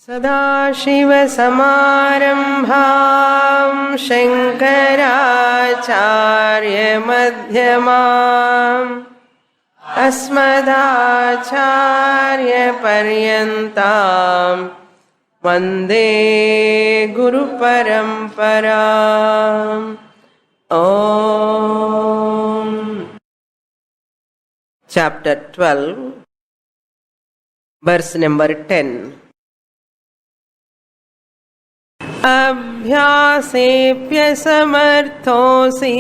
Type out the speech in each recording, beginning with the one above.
सदाशिवसमारम्भां शङ्कराचार्यमध्यमाम् अस्मदाचार्यपर्यन्तां वन्दे गुरुपरम्पराम्। Om. Chapter 12, verse number 10. अभ्यासेऽप्यसमर्थोऽसि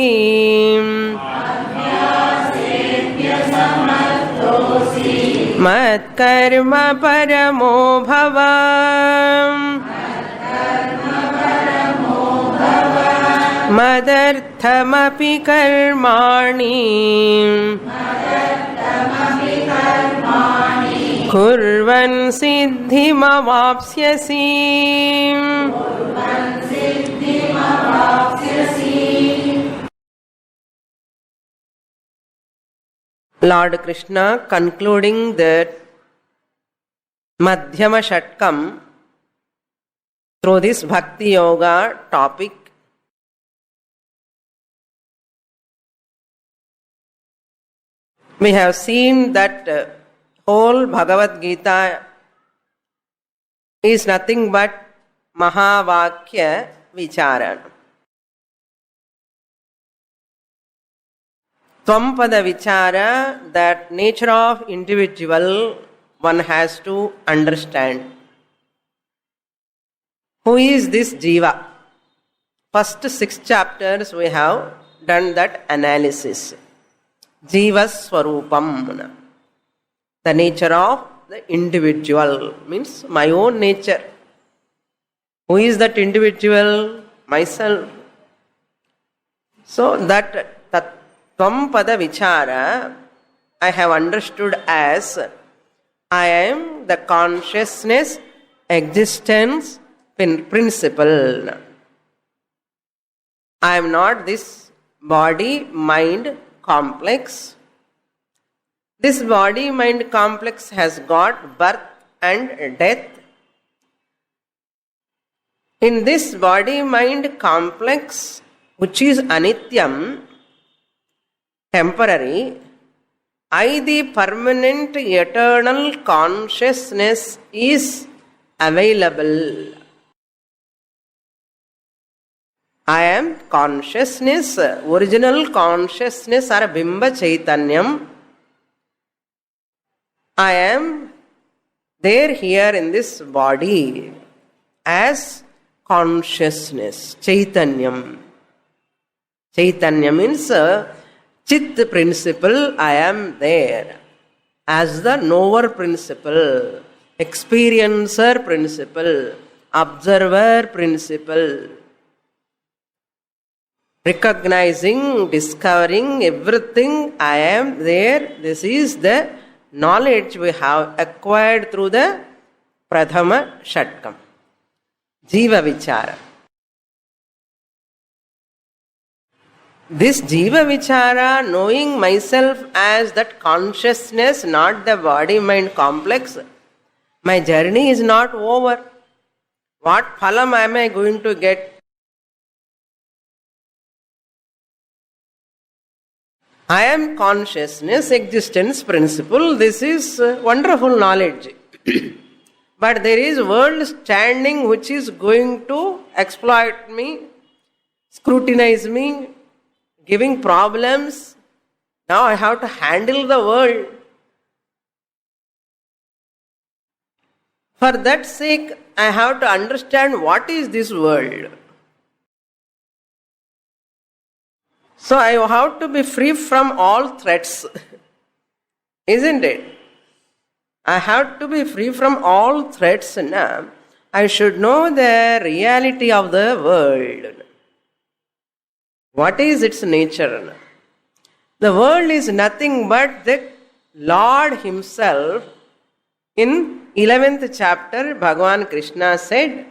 मत्कर्म परमो भव। मदर्थमपि कर्माणि कुर्वन् सिद्धिमवाप्स्यसि। Lord Krishna concluding the Madhyama Shatkam through this Bhakti Yoga topic. We have seen that whole Bhagavad Gita is nothing but Mahavakya Vichara. Tvampada Vichara, that nature of individual one has to understand. Who is this Jiva? First 6 chapters we have done that analysis. Jiva Swarupam. The nature of the individual means my own nature. Who is that individual? Myself. So that Tvampada Vichara I have understood as I am the consciousness existence principle. I am not this body mind complex. This body mind complex has got birth and death. In this body mind complex, which is anityam, temporary, I, the permanent eternal consciousness, is available. I am consciousness, original consciousness or Bimba Chaitanyam. I am there here in this body as consciousness, Chaitanyam. Chaitanya means Chit principle, I am there as the knower principle, experiencer principle, observer principle. Recognizing, discovering everything, I am there. This is the knowledge we have acquired through the Prathama Shatkam. Jiva Vichara. This Jiva Vichara, knowing myself as that consciousness, not the body-mind complex, my journey is not over. What phalam am I going to get? I am consciousness, existence principle. This is wonderful knowledge. But there is world standing which is going to exploit me, scrutinize me, giving problems. Now I have to handle the world. For that sake, I have to understand what is this world. So I have to be free from all threats. Isn't it? I have to be free from all threats now. I should know the reality of the world. What is its nature? The world is nothing but the Lord Himself. In 11th chapter, Bhagavan Krishna said,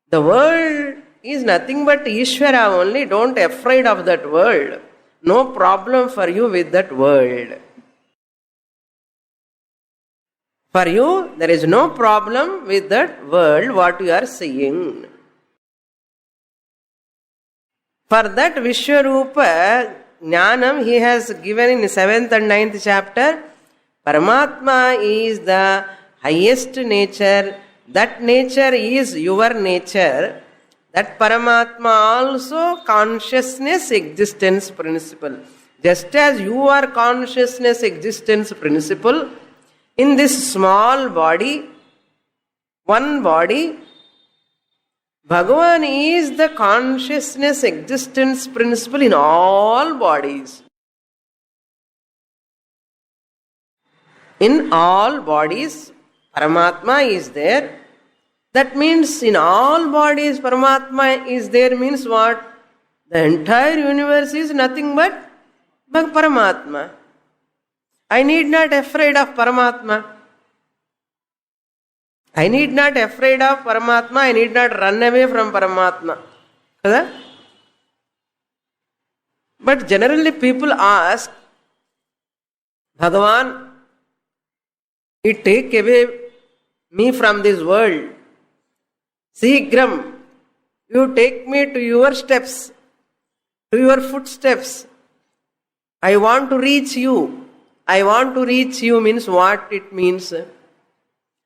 the world is nothing but Ishvara only. Don't be afraid of that world. No problem for you with that world. For you, there is no problem with that world, what you are seeing. For that Vishwarupa Jnanam, he has given in 7th and 9th chapter, Paramatma is the highest nature. That nature is your nature. That Paramatma also consciousness existence principle. Just as you are consciousness existence principle, in this small body, one body, Bhagavan is the consciousness existence principle in all bodies. In all bodies, Paramatma is there. That means in all bodies Paramatma is there means what? The entire universe is nothing but Paramatma. I need not afraid of Paramatma. I need not afraid of Paramatma. I need not run away from Paramatma. But generally people ask, Bhagavan, you take away me from this world. Sigram, you take me to your steps, to your footsteps. I want to reach you. I want to reach you means what it means.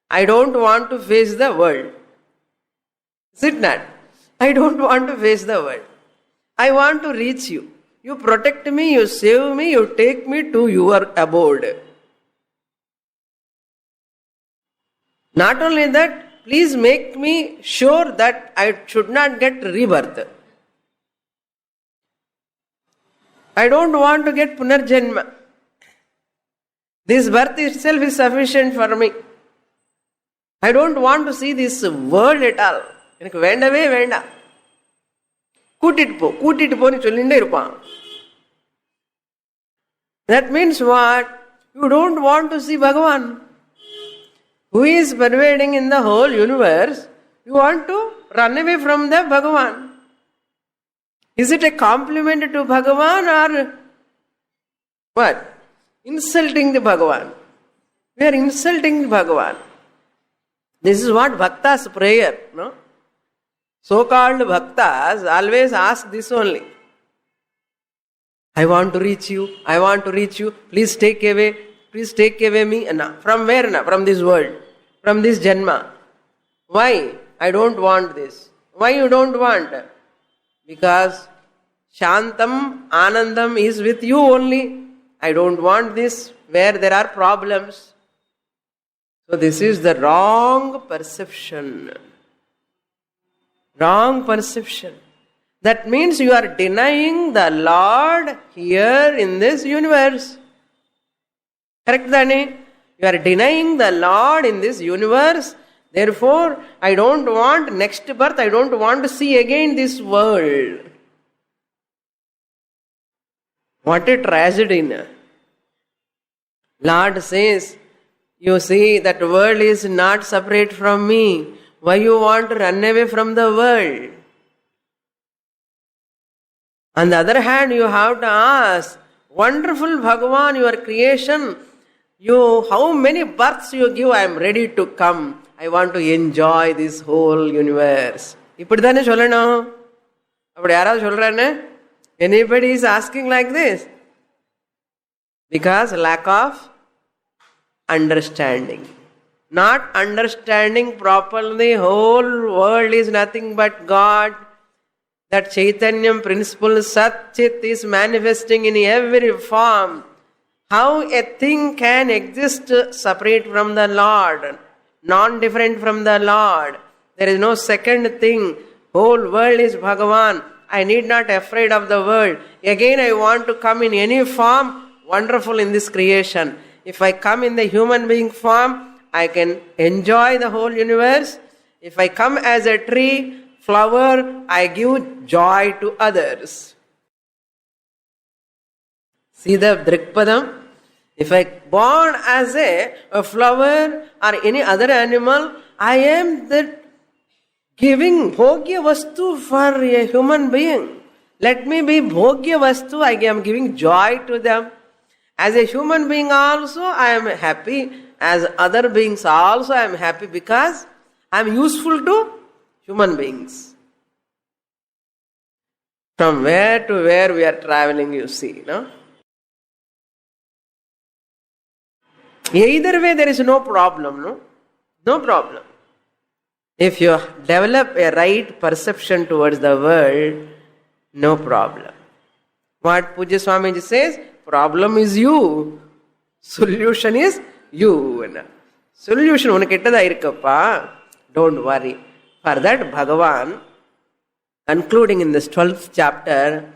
I don't want to face the world. Is it not? I don't want to face the world. I want to reach you. You protect me, you save me, you take me to your abode. Not only that, please make me sure that I should not get rebirth. I don't want to get punarjanma. This birth itself is sufficient for me. I don't want to see this world at all. எனக்கு வேண்டவே வேண்டாம். கூட்டிட்டு போன்னு சொல்லிண்டே இருப்பான். That means what? You don't want to see Bhagavan, who is pervading in the whole universe. You want to run away from the Bhagavan. Is it a compliment to Bhagavan or what? Insulting the Bhagavan. We are insulting the Bhagavan. This is what Bhakta's prayer, no? So-called Bhaktas always ask this only. I want to reach you. I want to reach you. Please take away me. From where? From this world. From this Janma. Why? I don't want this. Why you don't want? Because Shantam, Anandam is with you only. I don't want this where there are problems. So this is the wrong perception. Wrong perception. That means you are denying the Lord here in this universe. Correct, Dani? You are denying the Lord in this universe. Therefore, I don't want next birth. I don't want to see again this world. What a tragedy. Lord says, you see, that world is not separate from me. Why you want to run away from the world? On the other hand, you have to ask, wonderful Bhagavan, your creation, how many births you give, I am ready to come. I want to enjoy this whole universe. இப்படிதானே சொல்லணும். அப்படி யாராவது சொல்றானே? Anybody is asking like this? Because lack of understanding. Not understanding properly, whole world is nothing but God. That Chaitanyam principle, Sat Chit, is manifesting in every form. How a thing can exist separate from the Lord, non-different from the Lord? There is no second thing. Whole world is Bhagavan. I need not afraid of the world. Again, I want to come in any form, wonderful in this creation. If I come in the human being form, I can enjoy the whole universe. If I come as a tree, flower, I give joy to others. See the Drikpadam? If I born as a flower or any other animal, I am the giving Bhogya Vastu for a human being. Let me be Bhogya Vastu, I am giving joy to them. As a human being also, I am happy as other beings also I am happy because I am useful to human beings. From where to where we are traveling, you see, no? Either way, there is no problem, no? No problem. If you develop a right perception towards the world, no problem. What Pujya Swamiji says, problem is you, solution is you. Solution unakittadha irukappa, don't worry. For that, Bhagavan, concluding in this 12th chapter,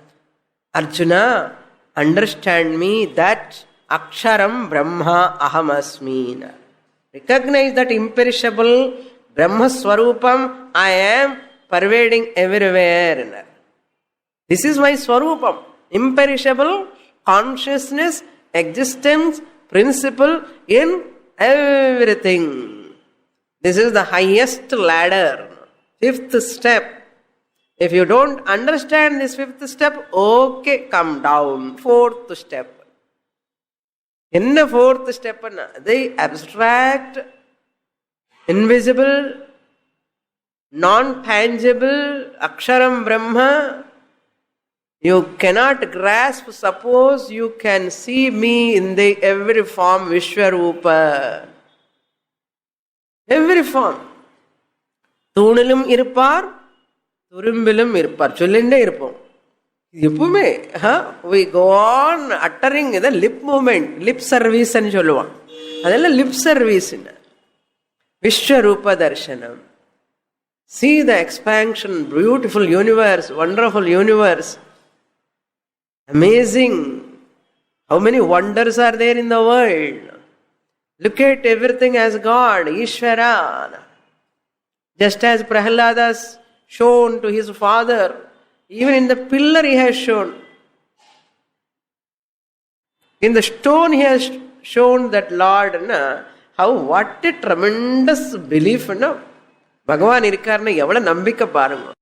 Arjuna, understand me that Aksharam Brahma Ahamasmi. Recognize that imperishable Brahma Swarupam I am pervading everywhere. This is my Swarupam. Imperishable consciousness, existence, principle in everything. This is the highest ladder. 5th step. If you don't understand this 5th step, okay, come down. 4th step. In the 4th step, the abstract, invisible, non-tangible, Aksharam Brahma, you cannot grasp. Suppose you can see me in the every form, Vishwarupa. Every form. Thunilum irpar, Turimbilum irpar. Chollinde irpom. We go on uttering the lip movement, lip service and cholluva. Adella lip service. Vishwarupa Darshanam. See the expansion, beautiful universe, wonderful universe. Amazing. How many wonders are there in the world? Look at everything as God, Ishvara. Just as Prahlada's shown to his father, even in the pillar he has shown. In the stone he has shown that Lord. What a tremendous belief. Bhagavan irkarna evada nambika parunga.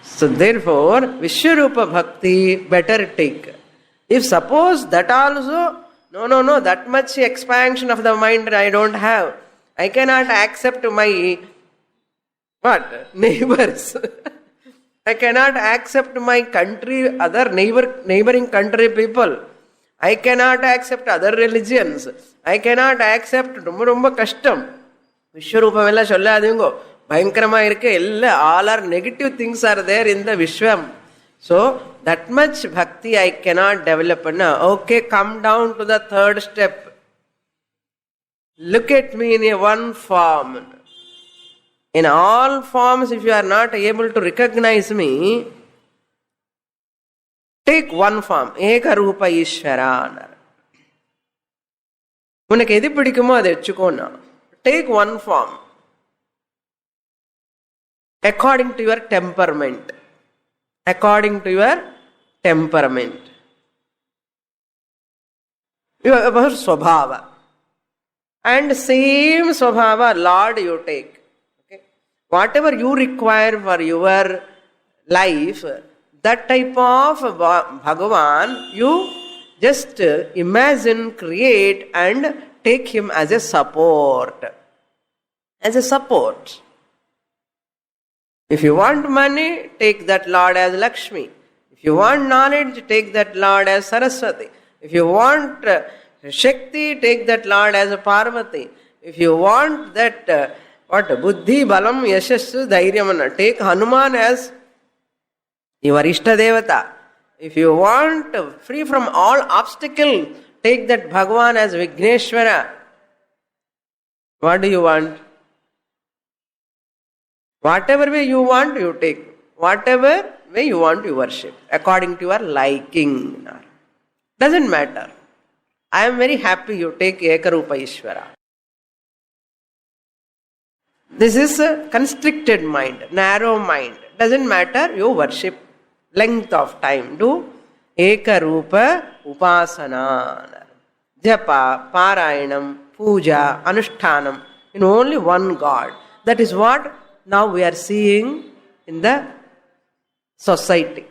So therefore, Vishwarupa Bhakti better take. If suppose that also, no, that much expansion of the mind I don't have. I cannot accept my neighbors. I cannot accept my country, other neighboring country people. I cannot accept other religions. I cannot accept Rumba custom. Vishwarupa Vella Sholladingo. Bhayankarama irke all are negative things are there in the Vishwam. So that much bhakti I cannot develop. Okay, come down to the 3rd step. Look at me in a one form. In all forms, if you are not able to recognize me, take one form. Eka Rupa Ishvara. Unak edi pidikumo adu echukona. Take one form. According to your temperament. According to your temperament. Your swabhava. And same swabhava, Lord, you take. Okay? Whatever you require for your life, that type of Bhagavan, you just imagine, create and take him as a support. As a support. If you want money, take that Lord as Lakshmi. If you want knowledge, take that Lord as Saraswati. If you want Shakti, take that Lord as Parvati. If you want that, Buddhi, Balam, Yashassu, Dhairyamana, take Hanuman as your Ishta Devata. If you want free from all obstacle, take that Bhagavan as Vigneshwara. What do you want? Whatever way you want, you take. Whatever way you want, you worship. According to your liking. Doesn't matter. I am very happy you take Ekarupa Ishvara. This is a constricted mind, narrow mind. Doesn't matter, you worship. Length of time. Do Ekarupa Upasana. Japa, Parayanam, Puja, Anushtanam. In only one God. That is what now we are seeing in the society.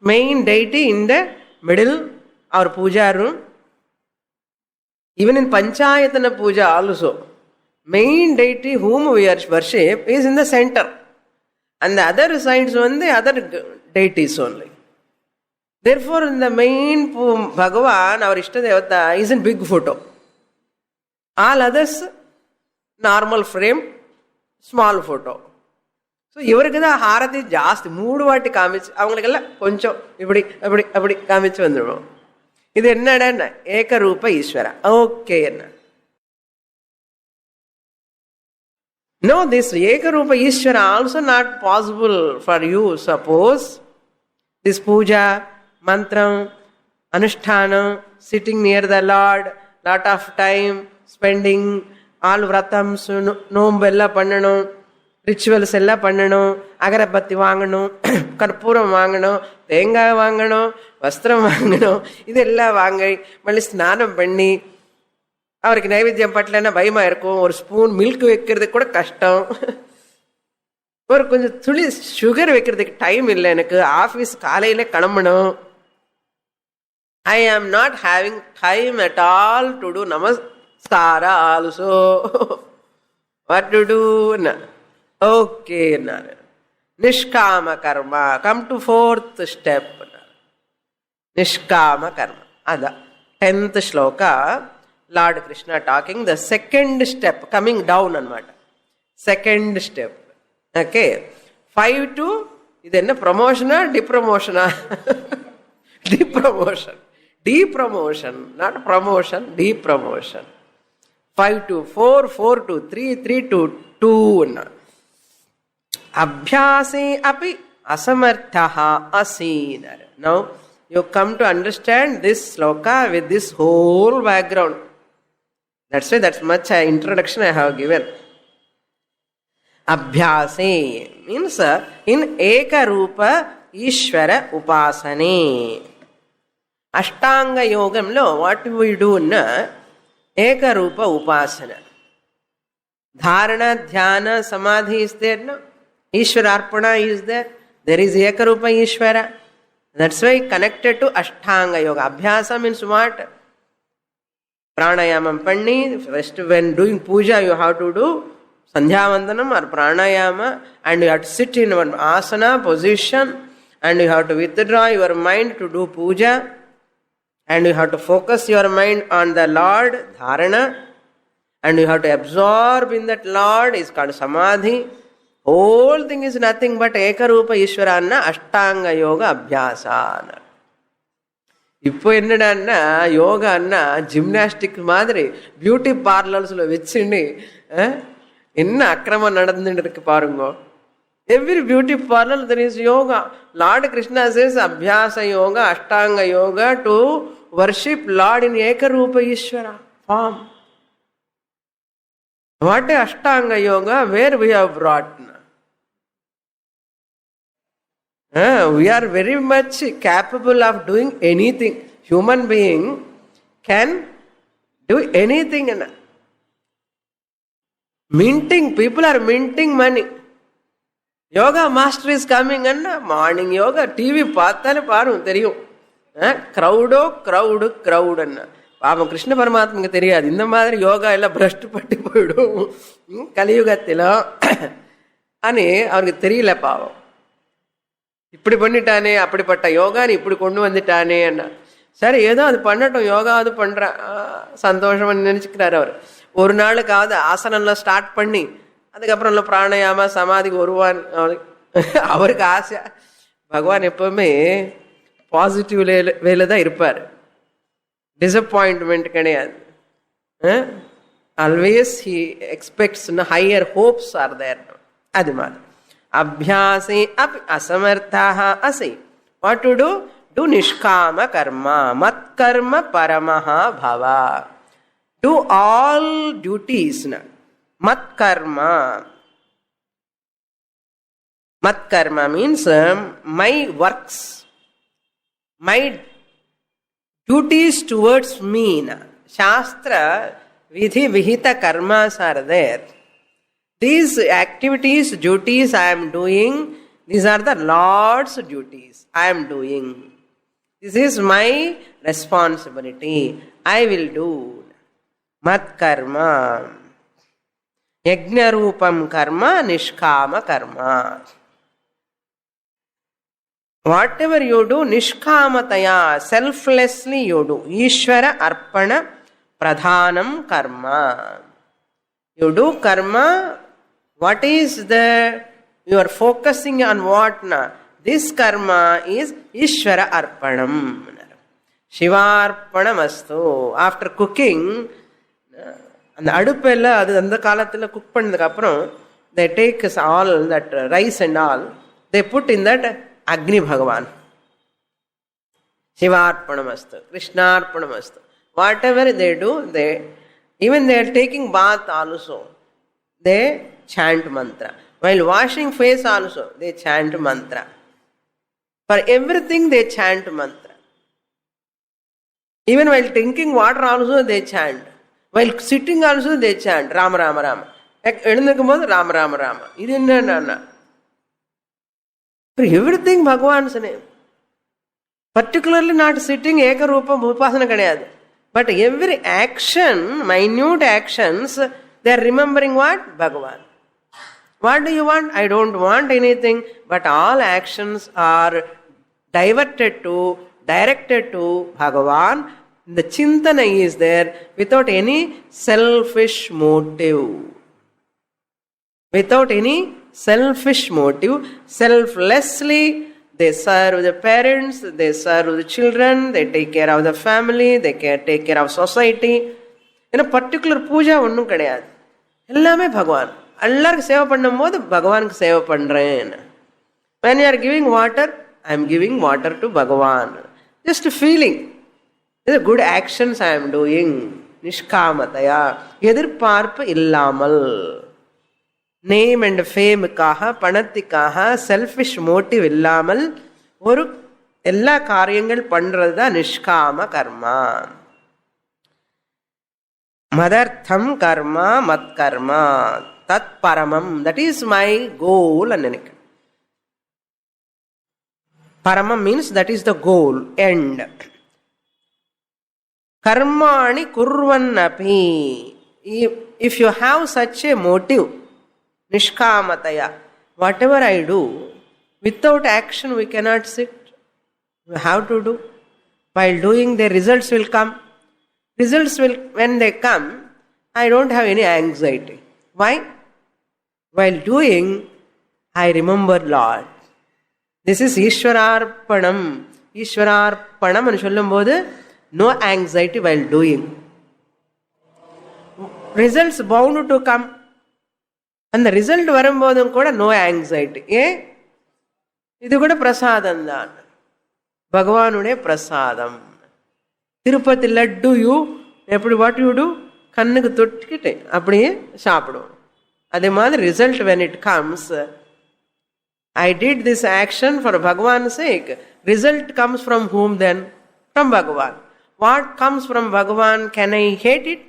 Main deity in the middle our puja room. Even in Panchayatana puja also, main deity whom we worship is in the center. And the other sides on the other deities only. Therefore, in the main Bhagavan, our Ishtadevata, is in big photo. All others, normal frame, small photo. So, ivarku da harati jaasti moodu vaati kaamichu avangalukella koncham ipdi kaamichu vandrum. Idu ennada eka roopa Ishvara. Okay enna. No, this eka roopa Ishvara also not possible for you. Suppose this puja, mantram, anushthanam, sitting near the Lord, lot of time spending, all vratams, nombella pandanum, rituals எல்லாம் பண்ணணும், அகரபத்தி வாங்கணும், கற்பூரம் வாங்கணும், தேங்காய் வாங்கணும், வஸ்திரம் வாங்கணும், இதெல்லாம் வாங்கி மళ్ళీ ஸ்நானம் பண்ணி அவருக்கு நைவேத்தியம் பட்டலன்னா பயமா இருக்கும். ஒரு ஸ்பூன் மில்க் வைக்கிறது கூட கஷ்டம். ஒரு கொஞ்சம் துளி சுகர் வைக்கிறதுக்கு டைம் இல்லை, எனக்கு ஆஃபீஸ் காலையில கிளம்பணும். I am not having time at all to do நமஸ்காரா also. What to do? Okay, Nishkama karma. Come to fourth step. Nishkama karma. Ada 10th shloka, Lord Krishna talking the second step, coming down anamata. Second step. Okay. 5 to idenna promotion or depromotion? Depromotion. Depromotion, not promotion, depromotion. 5 to 4, 4 to 3, 3 to 2. Abhyase api asamarthaha asīnar. Now you come to understand this sloka with this whole background. That's why that's much introduction I have given. Abhyase means in eka roopa Ishvara upasane. Ashtanga yogamlo what we do na eka roopa upasana. Dharana, dhyana, samadhi is there, no? Ishwararpana is there. There is Ekarupa Ishvara. That's why connected to Ashtanga Yoga. Abhyasa means what? Pranayamam panni. First when doing puja you have to do Sandhyavandanam or Pranayama, and you have to sit in one asana position, and you have to withdraw your mind to do puja, and you have to focus your mind on the Lord, Dharana, and you have to absorb in that Lord is called Samadhi. Whole thing is nothing but Ekarupa Ishvarana Ashtanga Yoga Abhyasana. இப்போ என்னடான்னா யோகான்னா gymnastic மாதிரி beauty பார்லர்ஸில் வச்சுன்னு என்ன அக்கிரமம் நடந்துட்டு இருக்கு பாருங்க. Every beauty parlour there is yoga. Lord Krishna says அபியாச yoga ashtanga yoga to worship Lord in ஏகரூப Ishvara form. What is Ashtanga Yoga? Where we have brought? We are very much capable of doing anything. Human being can do anything. Minting, people are minting money. Yoga master is coming and morning yoga, TV பார்த்தா பாரும் தெரியும். crowd அண்ணா பாவம் கிருஷ்ண பரமாத்மக்கு தெரியாது. இந்த மாதிரி யோகா எல்லாம் brushed பட்டு போயிடும் கலியுகத்திலும் అని அவனுக்கு தெரியல. பாவம் இப்படி பண்ணிட்டானே, அப்படிப்பட்ட யோகான்னு இப்படி கொண்டு வந்துட்டானே அண்ணா. சரி ஏதோ அது பண்ணட்டும், யோகா அது பண்றான் சந்தோஷம் நினைச்சுக்கிறாரு அவர். ஒரு நாளுக்காவது ஆசனம்லாம் ஸ்டார்ட் பண்ணி அதுக்கப்புறம் பிராணாயாமா சமாதிக்கு வருவான் அவருக்கு ஆசை. பகவான் எப்பவுமே பாசிட்டிவ் வேலை தான் இருப்பார், disappointment கிடையாது. Always he expects higher hopes are there. அது மாதிரி அபியாசே அபி அசமர்த்தாஹ அசி. What to do? Do nishkama karma, mat karma paramaha bhava. Do all duties. Mat karma. Mat karma means my works, my duties towards me. Shastra vidhi vihita karmas are there. These activities, duties I am doing, these are the Lord's duties I am doing. This is my responsibility. I will do. Mat karma. Yajna rupam karma, nishkama karma. Whatever you do, nishkamataya, selflessly you do. Ishvara arpana pradhanam karma. You do karma. What is the, you are focusing on what na? This karma is Ishvara arpanam. Shivarpanamastu. After cooking, அந்த அடுப்பெல்லாம் அது அந்த காலத்தில் cook பண்ணதுக்கு அப்புறம் they take all that rice and all, they put in that Agni Bhagavan. Shivarpanamastu, Krishnarpanamastu. Whatever they do, even they are taking bath also, they chant mantra. While washing face also, they chant mantra. For everything they chant mantra. Even while drinking water also they chant. While sitting also they chant Rama Rama Rama. Rama Rama Rama. For everything Bhagavan's name. Particularly not sitting Eka Rupa Upasana Kadayadu. But every action, minute actions, they are remembering what? Bhagavan. What do you want? I don't want anything, but all actions are directed to Bhagavan. The chintana is there without any selfish motive. Without any selfish motive, selflessly they serve the parents, they serve the children, they take care of the family, they take care of society. In a particular puja onnum kadayadu. Ellame Bhagavan. எல்லாருக்கும் சேவை பண்ணும் போது பகவானுக்கு சேவை பண்றேன். When you are giving water, I am giving water to Bhagavan. Just feeling. These are good actions I am doing. Nishkamataya. எதிர்பார்ப்பு இல்லாமல். Name and fameக்காக, பணத்துக்காக, selfish motive இல்லாமல் ஒரு எல்லா காரியங்கள் பண்றது தான் நிஷ்காம கர்மா. மதர்த்தம் கர்மா மத் கர்மா. Tat paramam, that is my goal. Paramam means that is the goal, end. Karmani kurvannapi. If you have such a motive, nishkamataya, whatever I do, without action we cannot sit. We have to do. While doing, the results will come. Results will, when they come, I don't have any anxiety. Why? While doing, I remember Lord. This is Ishwararpanam. Ishwararpanam and சொல்லும்போது no anxiety while doing. Results bound to come. And the result வரும்போதும் கூட no anxiety. இது கூட பிரசாதம் தான். பகவானுடைய பிரசாதம். திருப்பதி லட்டு எப்படி what you do? கண்ணுக்கு தொட்டுக்கிட்டு அப்படியே சாப்பிடுவோம். அதே மாதிரி result when it comes, I did this action for Bhagavan's sake. Result comes from whom then? From Bhagavan. What comes from Bhagavan? Can I hate it?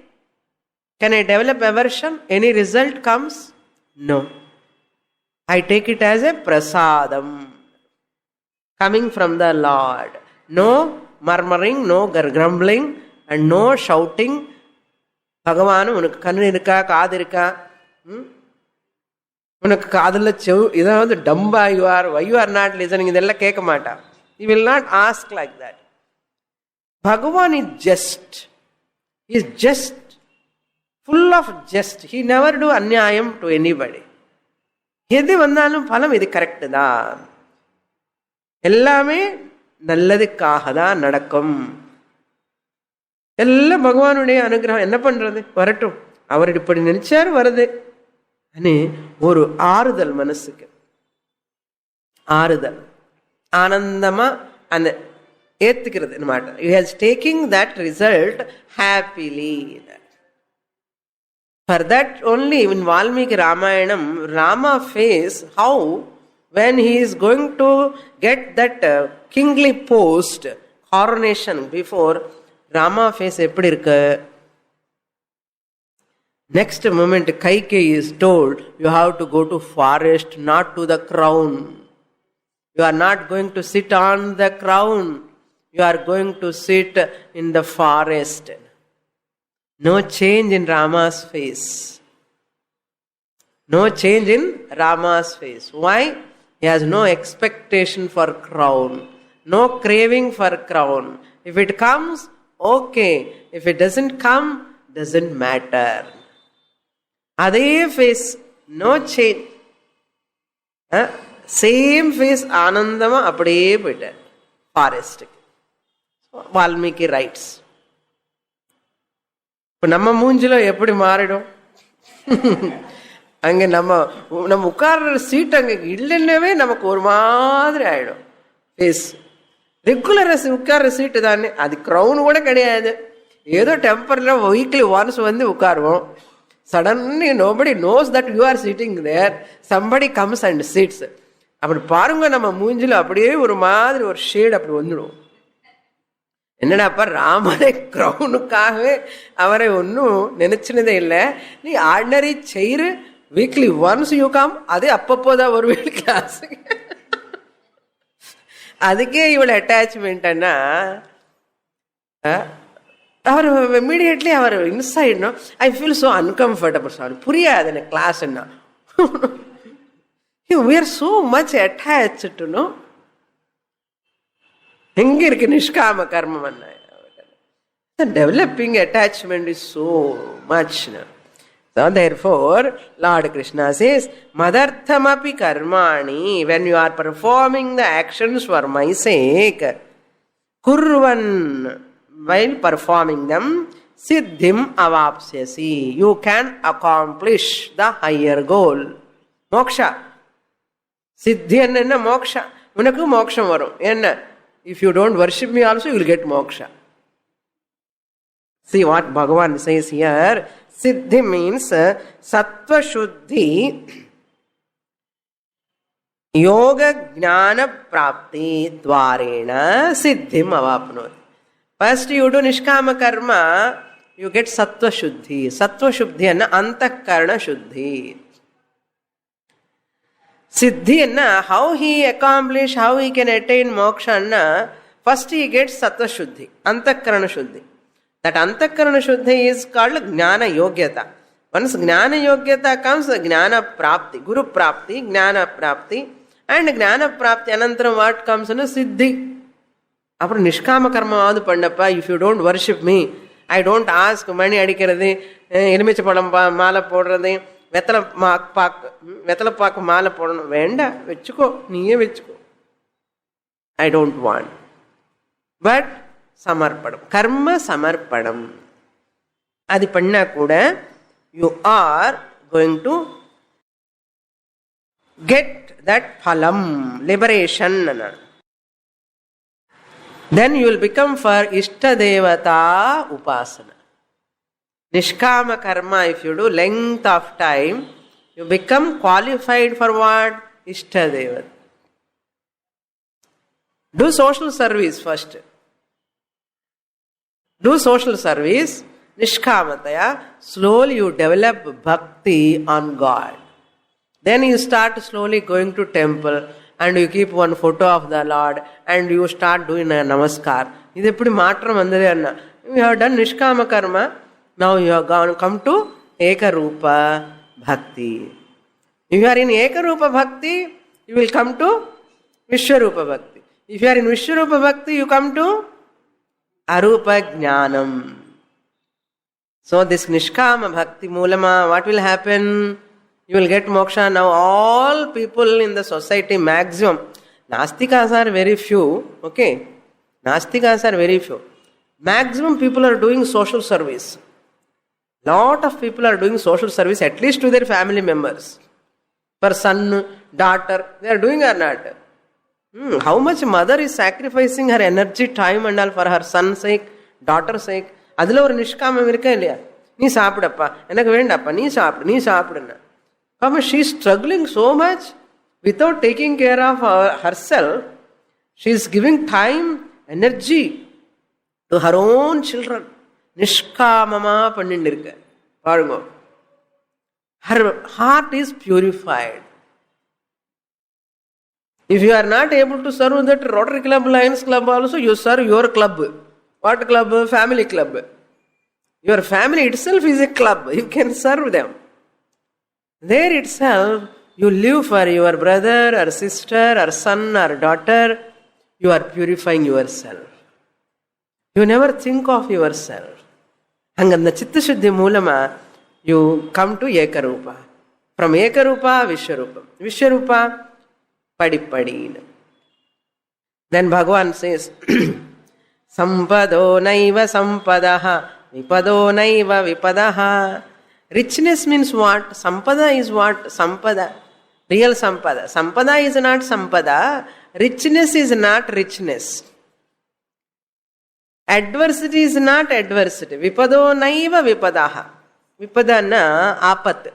Can I develop aversion? Any result comes? No. I take it as a prasadam coming from the Lord. No murmuring, no grumbling, and no shouting. Bhagavan, உனக்கு கண்ணு இருக்கா, காது இருக்கா, உனக்கு காதுல செவ் இதாவது டம்பா you are, why you are not listening, இதெல்லாம் கேட்க மாட்டா. He will not ask like that. Bhagavan is just. He is just. Full of just. He never do அநியாயம் to anybody. எது வந்தாலும் பலம் இது கரெக்ட் தான். எல்லாமே நல்லதுக்காக தான் நடக்கும். எல்லாம் பகவானுடைய அனுகிரகம். என்ன பண்றது, வரட்டும், அவர் இப்படி நினைச்சாரு வருது அனே ஒரு ஆறுதல், மனசுக்கு ஆறுதல், ஆனந்தமா அந்த ஏத்துக்கிறது. He is taking that result happily. For that only in Valmiki Ramayanam, Rama face how when he is going to get that kingly post, coronation, before Rama face eppadi irukku. Next moment Kaikeyi is told, you have to go to forest, not to the crown. You are not going to sit on the crown. you are going to sit in the forest. No change in Rama's face. No change in Rama's face. Why? He has no expectation for crown. No craving for crown. If it comes, okay. If it doesn't come, doesn't matter. Adhe face, no change. Same face, Anandama apadiye poitta. Forest. Valmiki writes. இப்போ நம்ம மூஞ்சில எப்படி மாறிடும்? அங்கே நம்ம உட்கார்ற seat அங்கே இல்லைன்னவே நமக்கு ஒரு மாதிரி ஆயிடும் ஃபேஸ். ரெகுலர் உட்கார்ற சீட்டு தானே, அது க்ரௌன் கூட கிடையாது. ஏதோ டெம்பரரில் வீக்லி ஒன்ஸ் வந்து உட்காருவோம். Suddenly nobody knows that you are sitting there, somebody comes and sits. அப்படி பாருங்க, நம்ம மூஞ்சில அப்படியே ஒரு மாதிரி ஒரு ஷேட் அப்படி வந்துடும். என்னடாப்பா, ராமரை கிரௌனுக்காகவே அவரை ஒன்றும் நினைச்சினதே இல்லை. நீ ஆர்டினரி செய்கிற, வீக்லி ஒன்ஸ் யூ கம், அதே அப்பப்போதான் ஒரு வீடு கிளாஸ். அதுக்கே இவ்வளோ அட்டாச்மெண்ட்னா அவர் இம்மீடியட்லி அவர் இன்சைட்னோ I feel so uncomfortable. Sorry, புரியாது எனக்கு கிளாஸ்ன்னா. we are so much attached to know. எங்க இருக்கு நிஷ்காம கர்மம்? Developing attachment is so much. So therefore, Lord Krishna says, Madarthamapi karmani, when you are performing the actions for my sake, kurvan, while performing them, siddhim avapsyasi, you can accomplish the higher goal. Moksha. Siddhi enna moksha. Unakku moksham varum. Enna? If you don't worship me also, you will get moksha. See what Bhagavan says here. Siddhi means sattva shuddhi yoga jnana prapti dvarena siddhim avapnoti. First you do nishkama karma, you get sattva shuddhi. Sattva shuddhi anna antakarana shuddhi. Siddhi anna, how he accomplish, how he can attain moksha anna, first he gets sattva shuddhi, antakarana shuddhi. That antakarana shuddhi is called jnana yogyata. Once jnana yogyata comes, jnana prapti, guru prapti, jnana prapti, and jnana prapti anantaram what comes in a siddhi. Appo nishkama karma adu pandappa, if you don't worship me, I don't ask money adikkiradhu, elumicha palam mala podradhu, வெத்தலை பாக்கு மாலை போடணும், வேண்டாம், வச்சுக்கோ, நீயே வச்சுக்கோ. I don't want. But சமர்ப்பணம், கர்ம சமர்ப்பணம் அது பண்ணா கூட you are going to get that பலம், liberation. Then you will become for இஷ்ட தேவதா உபாசனா. Nishkama karma, if you do length of time, you become qualified for what? Ishtadeva. Do social service first. Do social service, nishkamataya. Slowly you develop bhakti on God. Then you start slowly going to temple and you keep one photo of the Lord and you start doing a namaskar. Idu eppadi maatram vandade anna. You have done nishkama karma. Now you are going to come to Ekarupa Bhakti. If you are in Ekarupa Bhakti, you will come to Vishwarupa Bhakti. If you are in Vishwarupa Bhakti, you come to Arupa Jnanam. So this Nishkama Bhakti Moolama, what will happen? You will get moksha. Now all people in the society, maximum, Nastikas are very few, okay? Nastikas are very few. Maximum people are doing social service. Lot of people are doing social service, at least to their family members. For son, daughter, they are doing or not? How much mother is sacrificing her energy, time and all for her son's sake, daughter's sake. Adula or nishkamam irukka illaya? Nee saapidappa, enakku vendappa, nee saapidunna. Come, she is struggling so much without taking care of herself. She is giving time, energy to her own children. நிஷ்காமமா பண்ணிட்டு இருக்க பாருங்க. Her heart is purified. If you are not able to serve that Rotary Club, Lions Club also, you serve your club. What club? Family club. Your family itself is a club. You can serve them. There itself, you live for your brother or sister or son or daughter. You are purifying yourself. You never think of yourself. Hanganda Chitta-Shuddhi Moolama, you come to Ekarupa. From Ekarupa, Vishwarupa. Vishwarupa, Padi. Then Bhagavan says, Sampado naiva sampadaha, vipado naiva vipadaha. Richness means what? Sampada is what? Sampada. Real sampada. Sampada is not sampada. Richness is not richness. Adversity is not adversity. Vipado naiva vipadaha. Vipadana apat.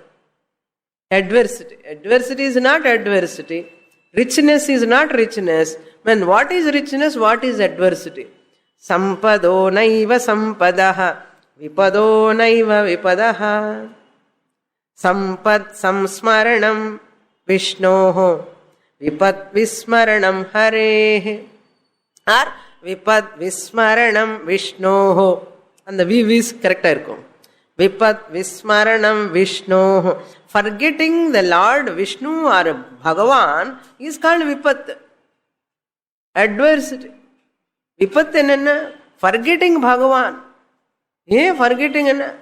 Adversity. Adversity is not adversity. Richness is not richness. When what is richness? What is adversity? Sampado naiva sampadaha. Vipado naiva vipadaha. Sampat samsmaranam Vishnoho. Vipat vismaranam Harehe. Or Vipat vismaranam Vishnoho. And the V is correct. Vipat vismaranam Vishnoho. Forgetting the Lord Vishnu or Bhagavan is called Vipat. Adversity. Vipat enna? Forgetting Bhagavan. Forgetting enna?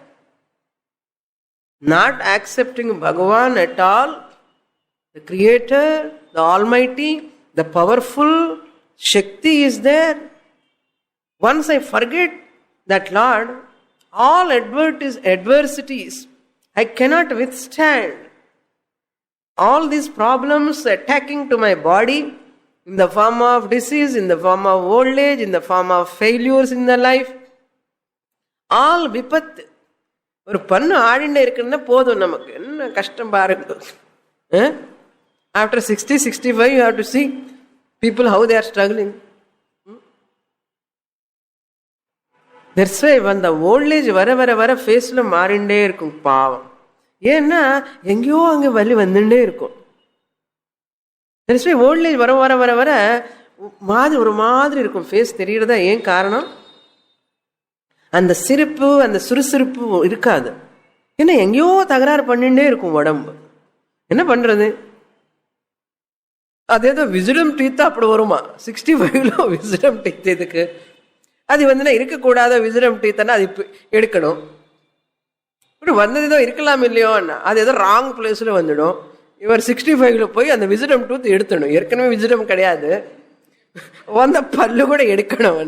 Not accepting Bhagavan at all. The Creator, the Almighty, the powerful Shakti is there. Once I forget that Lord, all adversities, I cannot withstand. All these problems attacking to my body in the form of disease, in the form of old age, in the form of failures in the life, all vipat. ஒரு பண்ணு ஆடிண்டே இருக்குன்னா போதும் நமக்கு என்ன கஷ்டம் பாருங்க. After 60, 65 you have to see people how they are struggling. That's why when the old age வர ஃபேஸ்ல மாறிண்டே இருக்கும் பாவம். ஏன்னா எங்கேயோ அங்கே வலி வந்துட்டே இருக்கும். That's why old age வர ஒரு மாதிரி இருக்கும் ஃபேஸ் தெரியறதா. ஏன் காரணம்? அந்த சிரிப்பு அந்த சுறுசுறுப்பு இருக்காது. ஏன்னா எங்கேயோ தகராறு பண்ணிட்டே இருக்கும் உடம்பு. என்ன பண்றது? அதேதோ விசிடம் டீத் அப்படி வருமா? 65ல விசிடம் டீத் எதுக்கு? அது இருக்கக்கூடாத விசிடம் டீத்னா அது எடுக்கணும். இப்படி வந்ததுதோ இருக்கலாம் இல்லையோன்னா அது ஏதோ ராங் பிளேஸ்ல வந்துடும். இவர் 65ல போய் அந்த விசிடம் டூத் எடுத்துடும். ஏற்கனவே விசிடம் கிடையாது, வந்த பல்லு கூட எடுக்கணும்.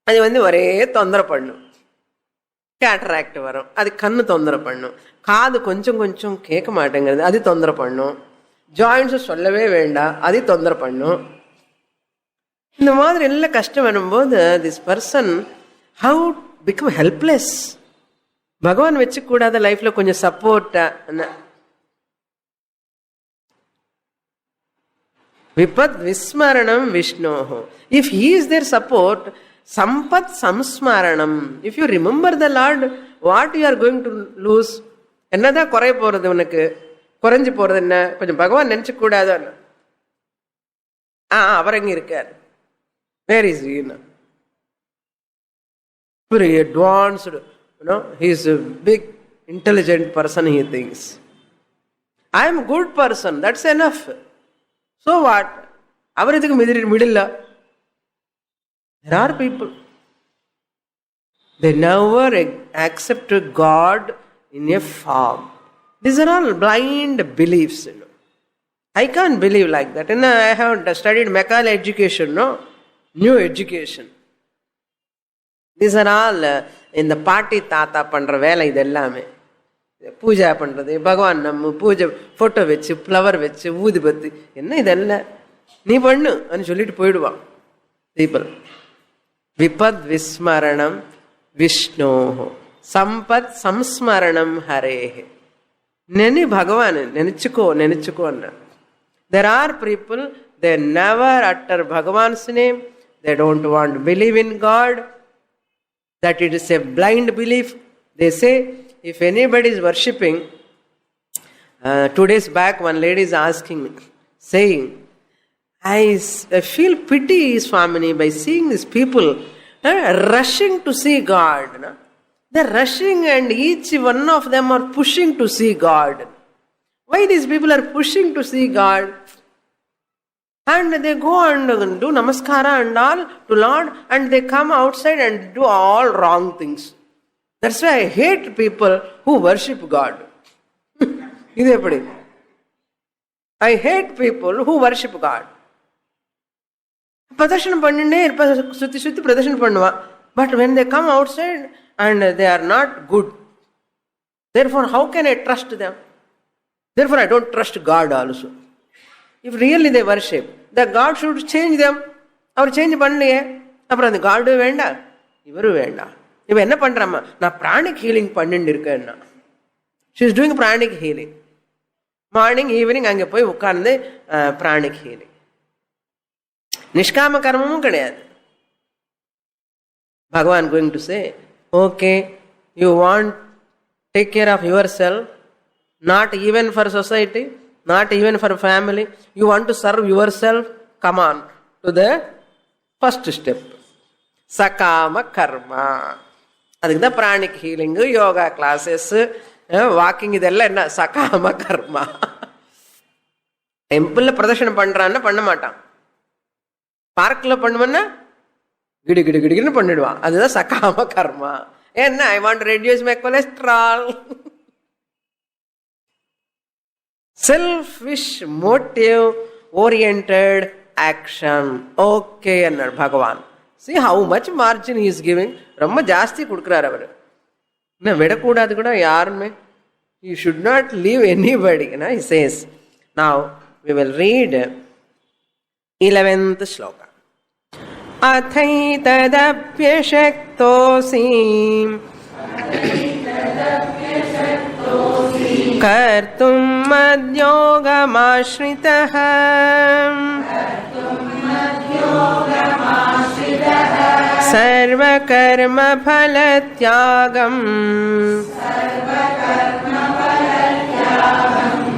அது ஒரே தொந்தரை பண்ணும். கேட்ராக்ட் வரும், அது கண்ணு தொந்தரை பண்ணும். காது கொஞ்சம் கொஞ்சம் கேட்க மாட்டேங்கிறது, அது தொந்தரை பண்ணும். ஜாயின்ஸ் சொல்லவே வேண்டாம், அது தொந்தரை பண்ணும். இந்த மாதிரி எல்லாம் கஷ்டம் வரும்போது this person how become helpless. Bhagavan வச்சுக்கூடாத லைஃப்ல கொஞ்சம் சப்போர்ட்டா. விபத் விஸ்மரணம் விஷ்ணோஹோ. If he is there support, சம்பத் சம்ஸ்மரணம். If you remember the Lord, what you are going to lose? என்னதான் குறைய போறது? உனக்கு குறைஞ்சு போறது என்ன? கொஞ்சம் பகவான் நினைச்சு கூடாது. அவர் எங்க இருக்கார்? Where is he? very advanced, he is a big intelligent person, he thinks. I am a good person, that's enough. So what? அவர் இதுக்கு middle. There are people, they never accept God in a form. These are all blind beliefs. I can't believe like that. And I have studied Macaulay education, new education. These are all இந்த பாட்டி தாத்தா பண்ற வேலை. இது எல்லாமே பூஜா பண்றது, பகவான் நம்ம பூஜை போட்டோ வச்சு ஃப்ளவர் வச்சு ஊதுபத்தி, என்ன இதெல்லாம் நீ பண்ணு அப்படின்னு சொல்லிட்டு போயிடுவான் பீப்புள். விபத் விஸ்மரணம் விஷ்ணோஹோ, சம்பத் சம்ஸ்மரணம் ஹரேஹே. நினை பகவான் நினைச்சுக்கோ. There are people, they never utter Bhagavan's name. They don't want to believe in God. That it is a blind belief. They say, if anybody is worshipping, 2 days back one lady is asking me, saying, I feel pity, Swamini, by seeing these people rushing to see God. They're rushing and each one of them are pushing to see God. Why these people are pushing to see God? And they go and do namaskara and all to Lord, and they come outside and do all wrong things. That's why I hate people who worship God. I hate people who worship God. Pradashanam panninde sutti sutti pradashanam pannuva. But when they come outside and they are not good, therefore how can I trust them? Therefore I don't trust God also. If really they worship, the God should change them. Our change பண்ணலையே, அப்புறம் அந்த காடு வேண்டாம், இவரு வேண்டாம். இவ என்ன பண்றாமா, நான் பிராணிக் ஹீலிங் பண்ணிட்டு இருக்கேன்னா. She is doing pranic healing. Morning, evening அங்கே போய் உட்கார்ந்து பிராணிக் ஹீலிங். நிஷ்காம கர்மமும் கிடையாது. Bhagavan going to say, okay, you want take care of yourself, not even for society, not even for family. You want to serve yourself? Come on to the first step. Sakama karma. அதுக்கு தான் pranic healing, yoga classes, walking, இதெல்லாம் என்ன சகாம கர்மா. டெம்பிள்ல பிரதர்ஷனம் பண்றான்னு பண்ண மாட்டான். பார்க்ல பண்ணுவன்னா கிடு கிடு கிடுன்னு பண்ணிடுவான். அதுதான் சகாம கர்மா. என்ன, I want reduce my cholesterol. Selfish motive oriented action. Okay அண்ணர் பகவான். See how much margin he is giving. ரொம்ப ஜாஸ்தி கொடுக்குறார் அவர். இன்னும் விடக்கூடாது கூட யாருமே. You should not leave anybody. He says. Now we will read 11th shloka. Athaitadapyashaktosi कर्तुं मद्योगमाश्रितः सर्वकर्मफलत्यागम्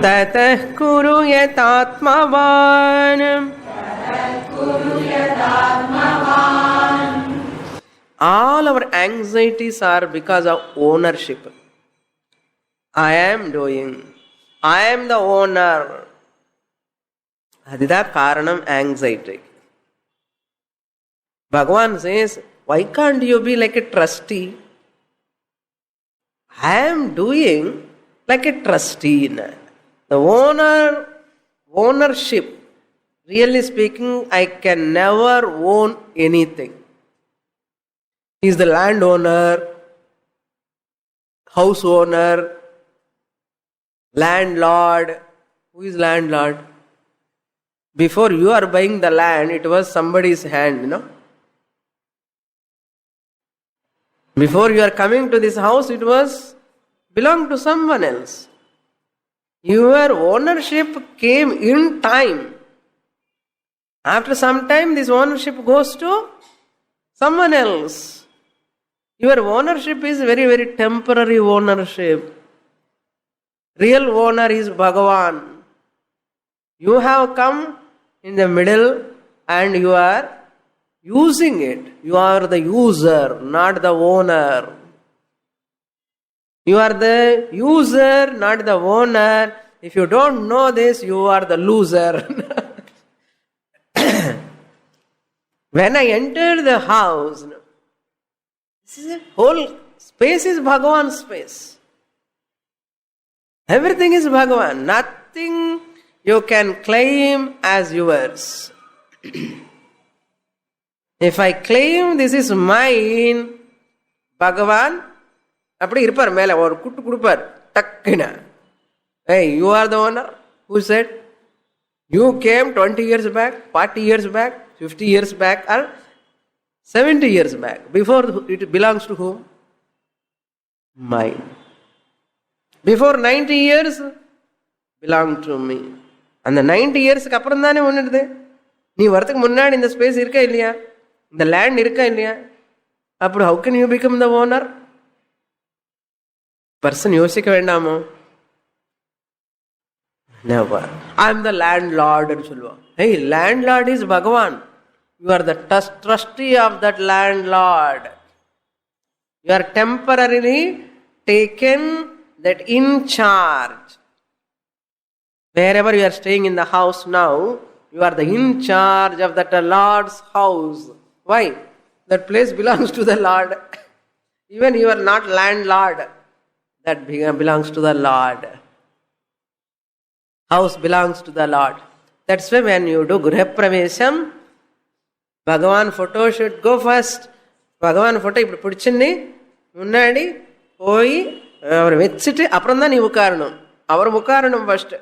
ततः कुरु यतात्मवान्. All our anxieties are because of ownership. I am doing. I am the owner. அதுதான் காரணம் anxiety. Bhagavan says, why can't you be like a trustee? I am doing like a trustee. The ownership, really speaking, I can never own anything. He is the landowner, house owner, landlord. Who is landlord? Before you are buying the land, it was somebody's hand, Before you are coming to this house, it was belonged to someone else. Your ownership came in time. After some time, this ownership goes to someone else. Your ownership is very, very temporary ownership. Real owner is Bhagavan. You have come in the middle and you are using it. You are the user, not the owner. You are the user, not the owner. If you don't know this, you are the loser. When I enter the house, this is a whole space is Bhagavan's space. Everything is Bhagavan. Nothing you can claim as yours. If I claim this is mine, Bhagavan, அப்படி இருப்பார், மேலே ஒரு good கொடுப்பார் டக்குன்னு. Hey, you are the owner. Who said? You came 20 years back, 40 years back, 50 years back, or 70 years back. Before it belongs to whom? Mine. Before 90 years, belong to me. அந்த 90 இயர்ஸ்க்கு அப்புறம் தானே ஒன்றுடுது. நீ வரத்துக்கு முன்னாடி இந்த ஸ்பேஸ் இருக்கா இல்லையா, இந்த லேண்ட் இருக்கா இல்லையா, அப்புறம் how can you become the owner? Person யோசிக்க வேண்டாமோ? Never. I am the landlord and சொல்லுவான். Hey, landlord is Bhagavan. You are the trustee of that landlord. You are temporarily taken that in charge. Wherever you are staying in the house now, you are the in charge of that Lord's house. Why? That place belongs to the Lord. Even you are not landlord. That belongs to the Lord. House belongs to the Lord. That's why when you do Griha Pravesham, Bhagavan photo should go first. Bhagavan photo இப்படி பிடிச்சுன்னு முன்னாடி போய் அவர் வச்சுட்டு அப்புறம் தான் நீ உட்காரணும். அவர் உட்காரணும் first.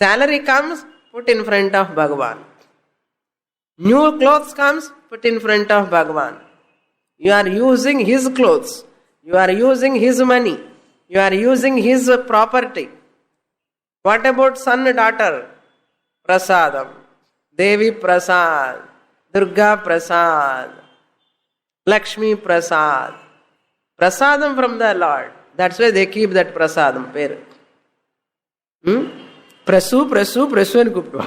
Salary comes, put in front of Bhagavan. New clothes comes, put in front of Bhagavan. You are using his clothes. You are using his money. You are using his property. What about son, daughter? Prasadam. Devi Prasad. Durga Prasad. Lakshmi Prasad. Prasadam from the Lord. That's why they keep that Prasadam. Prasu, Prasu, Prasu and கூப்பிடுவா.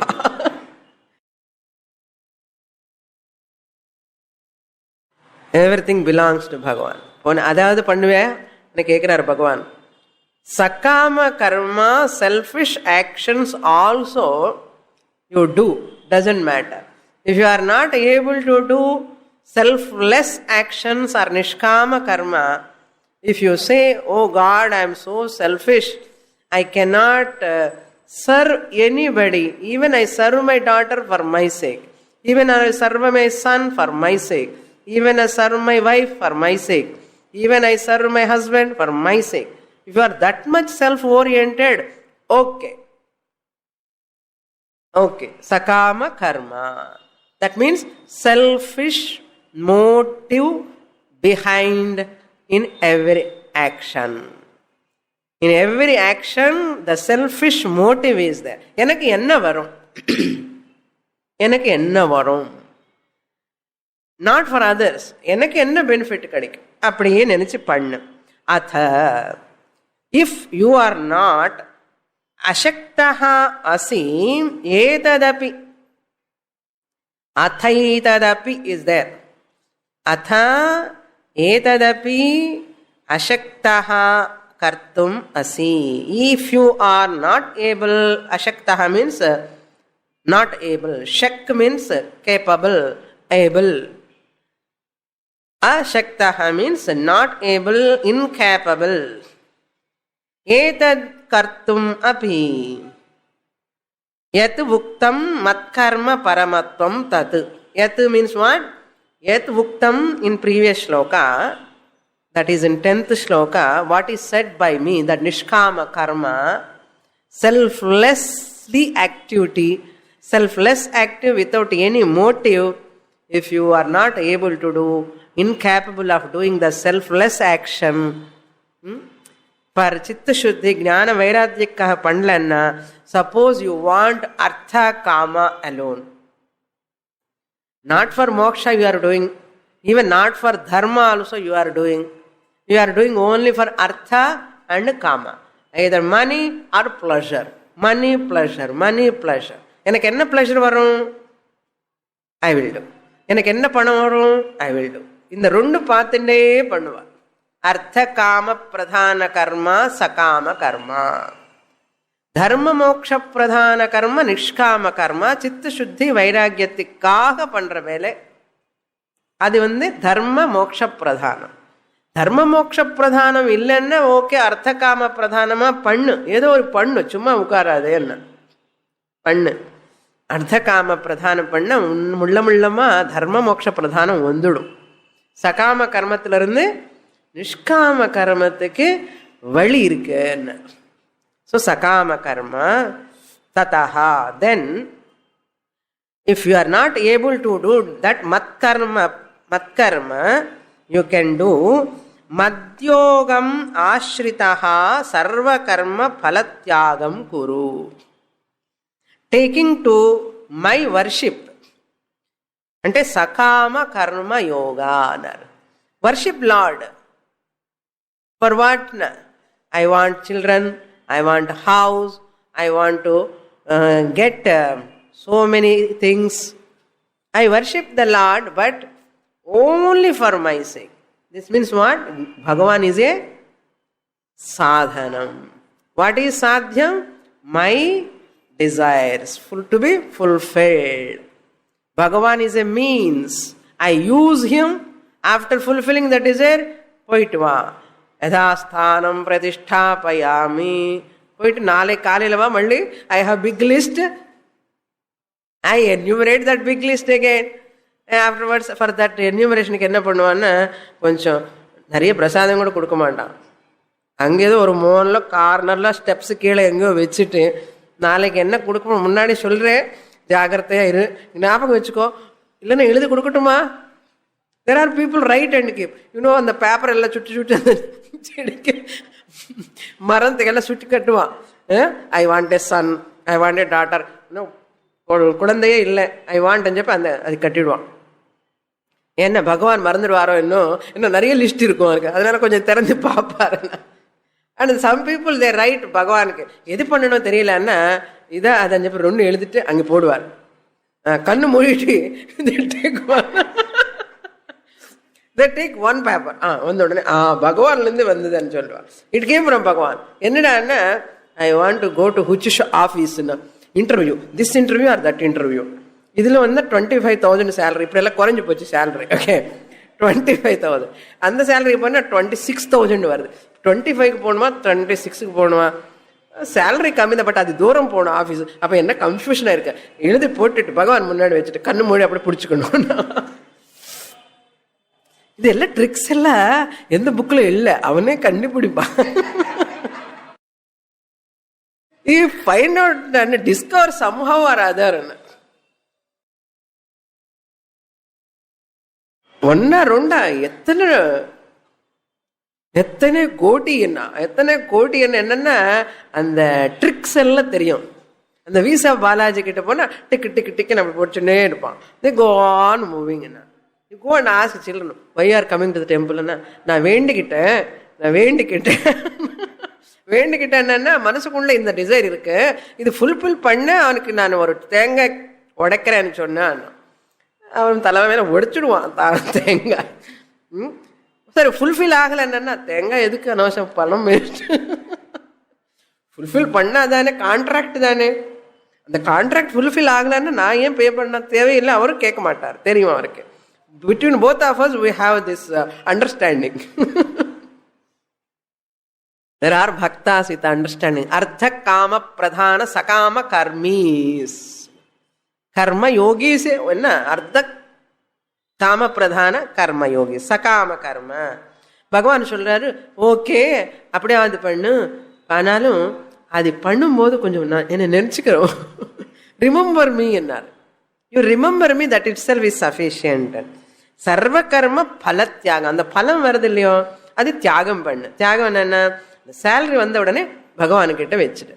Everything belongs to Bhagavan. அதாவது பண்ணுவேன் கேட்கிறார் பகவான். Sakama karma, selfish actions also you do. Doesn't matter. If you are not able to do selfless actions or nishkama karma, if you say, oh God, I am so selfish, I cannot serve anybody. Even I serve my daughter for my sake. Even I serve my son for my sake. Even I serve my wife for my sake. Even I serve my husband for my sake. If you are that much self-oriented, okay. Okay. Sakama karma. That means selfish motive behind in every action. In every action, the selfish motive is there. எனக்கு என்ன வரும்? எனக்கு என்ன வரும்? Not for others. எனக்கு என்ன benefit கிடைக்கும்? அப்படியே நினைச்சு பண்ணு. அத if you are not ashaktaha asi etadapi athaitadapi is there. Atha etadapi ashaktaha kartum asi. If you are not able, ashaktaha means not able. Shak means capable, able. Ashaktaha means not able, incapable. Etad kartum api. Yat vuktam matkarma paramatvam tat. Yat means what? Yat vuktam in previous shloka, that is in 10th shloka, what is said by me, that nishkama karma, selflessly activity, selfless active without any motive, if you are not able to do, incapable of doing the selfless action, for chitta shuddhi, jnana vairagyikaha panlanna, suppose you want artha kama alone. Not for moksha you are doing, even not for dharma also you are doing. You are doing only for artha and kama. Either money or pleasure. Money, pleasure, money, pleasure. எனக்கு என்ன pleasure வரும்? I will do. எனக்கு என்ன பணம் வரும்? I will do. இந்த ரெண்டு பார்த்துட்டே பண்ணுவார். அர்த்த காம பிரதான கர்மா சகாம கர்மா. தர்ம மோக்ஷ பிரதான கர்ம நிஷ்காம கர்மா. சித்த சுத்தி வைராக்கியத்துக்காக பண்ற வேலை அது தர்ம மோக்ஷ பிரதானம். தர்ம மோக்ஷ பிரதானம் இல்லைன்னா ஓகே, அர்த்த காம பிரதானமா பண்ணு, ஏதோ ஒரு பண்ணு, சும்மா உட்காராதே என்ன பண்ணு. அர்த்த காம பிரதானம் பண்ண முள்ளமா தர்ம மோக்ஷ பிரதானம் வந்துடும். சகாம கர்மத்திலிருந்து நிஷ்காம கர்மத்துக்கு வழி இருக்குன்னு. ஸோ சகாம கர்மா ததா. Then if you are not able to do that மத்கர்ம you can do madhyogam ashritaha sarva karma phalatyagam kuru. Taking to my worship ante sakama karma yoga anar. Worship Lord. For what? I want children, I want house, I want to get so many things. I worship the Lord, but only for my sake. This means what? Bhagavan is a sadhanam. What is sadhyam? My desires to be fulfilled. Bhagavan is a means. I use him. After fulfilling the desire, poitva. Yadhasthanam pratisthapayami. Poit nale kalilava malli. I have big list. I enumerate that big list again. Afterwards, for that enumeration என்ன பண்ணுவான்னா கொஞ்சம் நிறைய பிரசாதம் கூட கொடுக்க மாட்டான். அங்கேயோ ஒரு மூணில் கார்னரில் ஸ்டெப்ஸு கீழே எங்கேயோ வச்சுட்டு நாளைக்கு என்ன கொடுக்கணும் முன்னாடி சொல்கிறேன், ஜாகிரதையாக இரு, ஞாபகம் வச்சுக்கோ, இல்லைன்னா எழுதி கொடுக்கட்டுமா? There are people write and keep. அந்த பேப்பர் எல்லாம் சுட்டி சுட்டி அந்த செடிக்கு மரத்துக்கெல்லாம் சுட்டி கட்டுவான். I want a son, I want a daughter. குழந்தையே இல்லை, ஐ வாண்ட்னு చెప్పి அந்த அது கட்டிடுவான். என்ன பகவான் மறந்துடுவாரோ இன்னும் நிறைய லிஸ்ட் இருக்கும் அவருக்கு, அதனால கொஞ்சம் திறந்து பார்ப்பாரு. And some people they write பகவானுக்கு எது பண்ணணும் தெரியலன்னா இதை அதை சொல்லி ரெண்டு எழுதிட்டு அங்கே போடுவார். கண்ணு மூடிட்டு they take one paper. வந்த உடனே பகவான்லேருந்து வந்ததுன்னு சொல்லுவார். It came from Bhagavan. என்னடான்னா I want to go to Hutch ஆஃபீஸ்னா interview, this interview or that interview. இதில் வந்து 25,000 சேலரி, இப்படி எல்லாம் குறைஞ்சி போச்சு சேலரி. ஓகே, 25,000 அந்த சேலரி போனால் 26,000 வருது. 25க்கு போகணுமா 26க்கு போகணுமா? சேலரி கம்மி தான், பட் அது தூரம் போகணும் ஆஃபீஸ். அப்போ என்ன கன்ஃபியூஷனாக இருக்கு. எழுதி போட்டுட்டு பகவான் முன்னாடி வச்சுட்டு கண்ணு மூடி அப்படி பிடிச்சிக்கணும். இது எல்லாம் ட்ரிக்ஸ் எல்லாம் எந்த புக்கில் இல்லை, அவனே கண்டுபிடிப்பான். You find out and discover somehow or other. ஒன்னா ரெண்டா எத்தனை கோடி என்னன்னா அந்த ட்ரிக்ஸ் எல்லாம் தெரியும். அந்த விசா பாலாஜி கிட்ட போனா டிக்கு டிக்கு டிக்கு நம்ம போட்டுனே இருப்பான். They go on moving. You go and ask children, why are coming to the temple? நான் வேண்டிக்கிட்டேன் என்னன்னா மனசுக்குள்ள இந்த டிசைர் இருக்கு, இது ஃபுல்ஃபில் பண்ண அவனுக்கு நான் ஒரு தேங்காய் உடைக்கிறேன்னு சொன்னான். அவன் தலை மேல உடைச்சிடுவான் தேங்காய். சரி, ஃபுல்ஃபில் ஆகலை என்னன்னா தேங்காய் எதுக்கு அனவசம், பணம் வேஸ்ட். ஃபுல்ஃபில் பண்ணாதானே, கான்ட்ராக்ட் தானே. அந்த கான்ட்ராக்ட் ஃபுல்ஃபில் ஆகலைன்னா நான் ஏன் பே பண்ண தேவையில்லை, அவரும் கேட்க மாட்டார், தெரியும் அவருக்கு. Between both of us we have this understanding. There are bhaktas with understanding. Artha kama pradhana sakama karmis. Karma yogis enna artha kama pradhana karma yogis sakama karma. பகவான் சொல்றாரு, ஓகே அப்படியே அது பண்ணு, ஆனாலும் அது பண்ணும்போது கொஞ்சம் என்ன நினைச்சுக்கிறோம், ரிமெம்பர் மீ என்னார். You remember me, that itself is sufficient. சர்வ கர்ம பல தியாகம், அந்த பலம் வருது இல்லையோ அது தியாகம் பண்ணு. தியாகம் என்னன்னா சேலரி வந்த உடனே பகவானுக்கிட்ட வச்சுட்டு,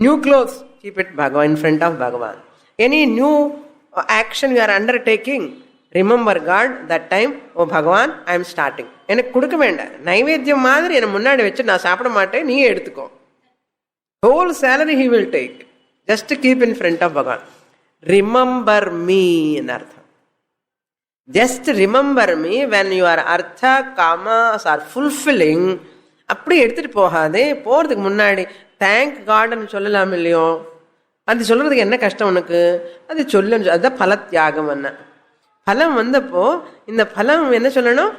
new clothes keep it Bhagavan in front of Bhagavan. Any new action you are undertaking, remember God that time. Oh Bhagavan, I M starting. எனக்கு கொடுக்க வேண்டாம், நைவேத்தியம் மாதிரி என்னை முன்னாடி வச்சு நான் சாப்பிட மாட்டேன், நீயே எடுத்துக்கோ. Whole salary he will take. Just keep in front of Bhagavan. Remember me அர்த்தம். Just remember me when your அர்த்தா காமாஸ் ஆர் ஃபுல்ஃபில்லிங். அப்படி எடுத்துட்டு போகாதே. போறதுக்கு முன்னாடி தேங்க் காட்னு சொல்லலாம் இல்லையோ, அது சொல்றதுக்கு என்ன கஷ்டம் உனக்கு, அது சொல்ல. அதுதான் பல தியாகம். என்ன பலம் வந்தப்போ இந்த பலம் என்ன சொல்லணும்,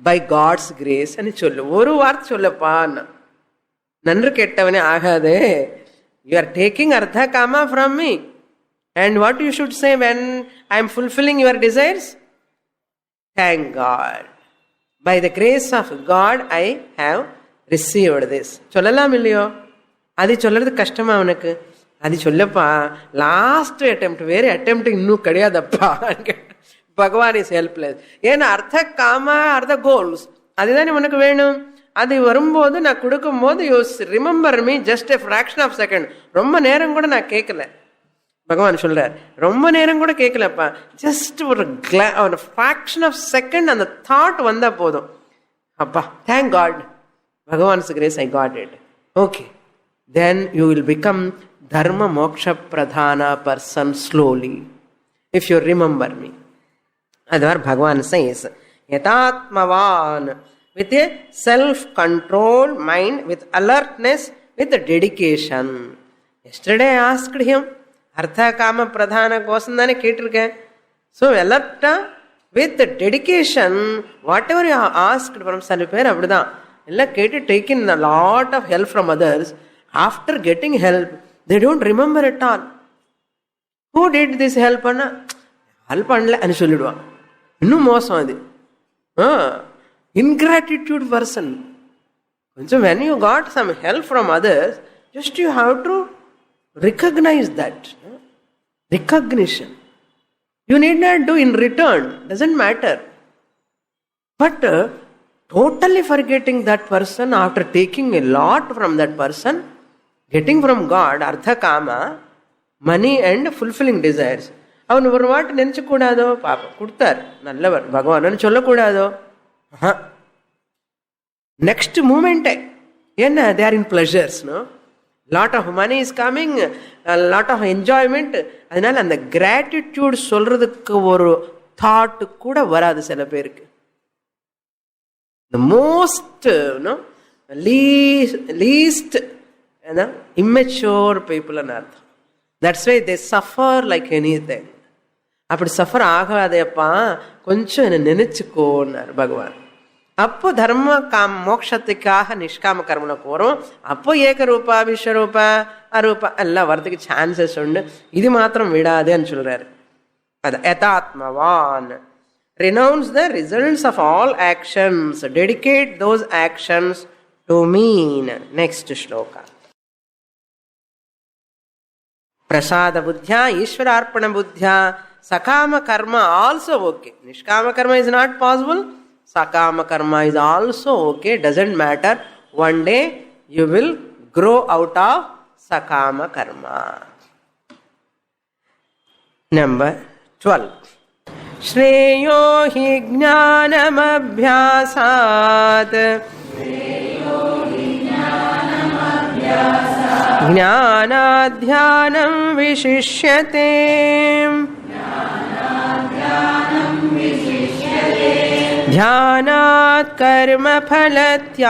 பை காட்ஸ் கிரேஸ் சொல்லு. ஒரு வார்த்தை சொல்லப்பா, நன்று கெட்டவனே ஆகாதே. யூ ஆர் டேக்கிங் அர்த்தா காமா from me. And what you should say when I am fulfilling your desires? Thank God. By the grace of God I have received this. சொல்லலாம் இல்லையோ? அது சொல்றது கஷ்டமா உனக்கு? அது சொல்லப்பா, லாஸ்ட் அட்டெம்ப்ட், வேற அட்டெம்ப்ட் இன்னும் கிடையாதப்பா. பகவான் இஸ் ஹெல்ப்லெஸ். ஏன்னா அர்த்த காமா அர்த்த கோல்ஸ் அதுதானே உனக்கு வேணும். அது வரும்போது நான் கொடுக்கும்போது you remember me just a fraction of second. ரொம்ப நேரம் கூட நான் கேட்கல. பகவான் சொல்றார், ரொம்ப நேரம் கூட கேட்கலப்பா, ஜஸ்ட் ஒரு ஃப்ராக்ஷன் ஆஃப் செகண்ட் அந்த தாட் வந்தா போதும். அப்பா thank God, Bhagavan's grace I got it. Okay, then you will become dharma moksha pradhana person slowly. If you remember me. That's what Bhagavan says. Yatatmavan, with a self-controlled mind, with alertness, with dedication. Yesterday I asked him, Artha Kama Pradhana Kosandane Ketirke. So alert with dedication, whatever you have asked from Salipera Abda, taking a lot of help from others. After getting help, they don't remember at all. Who did this help? Help and solidwa. No mosam adi. Ingratitude person. So when you got some help from others, just you have to recognize that. Recognition. You need not do in return. Doesn't matter. But totally forgetting that person after taking a lot from that person, getting from God, Artha Kama, money and fulfilling desires. அவன் ஒரு வாட்டி நினைச்சக்கூடாதோ பாப்பா கொடுத்தார் நல்லவர் பகவான் சொல்லக்கூடாதோ next மூமெண்ட்டே என்ன they are in pleasures no lot of money is coming lot of enjoyment அதனால அந்த கிராட்டிடியூட் சொல்றதுக்கு ஒரு தாட் கூட வராது சில பேருக்கு the most least immature people on earth. That's why they suffer like anything. அப்படி சஃபர் ஆகாதேப்பா கொஞ்சம் என்ன நினைச்சுக்கோன்னார் பகவான். அப்போ தர்ம மோட்சத்துக்காக நிஷ்காம கர்மல போறோம். அப்போ ஏகரூபா விஸ்வரூபா அரூபா எல்லாம் வரதுக்கு சான்சஸ் உண்டு. இது மாத்திரம் விடாதேன்னு சொல்றாரு. அது யதாத்மவான். Renounce the results of all actions. Dedicate those actions to me. Next shloka. Prasada buddhya, Ishwararpana buddhya, Sakama karma also okay. Nishkama karma is not possible. Sakama karma is also okay. Doesn't matter. One day you will grow out of Sakama karma. Number 12. श्रेयो हि ज्ञानमभ्यासात् ज्ञानाध्यानं विशिष्यते ध्यानात् कर्मफलत्यागः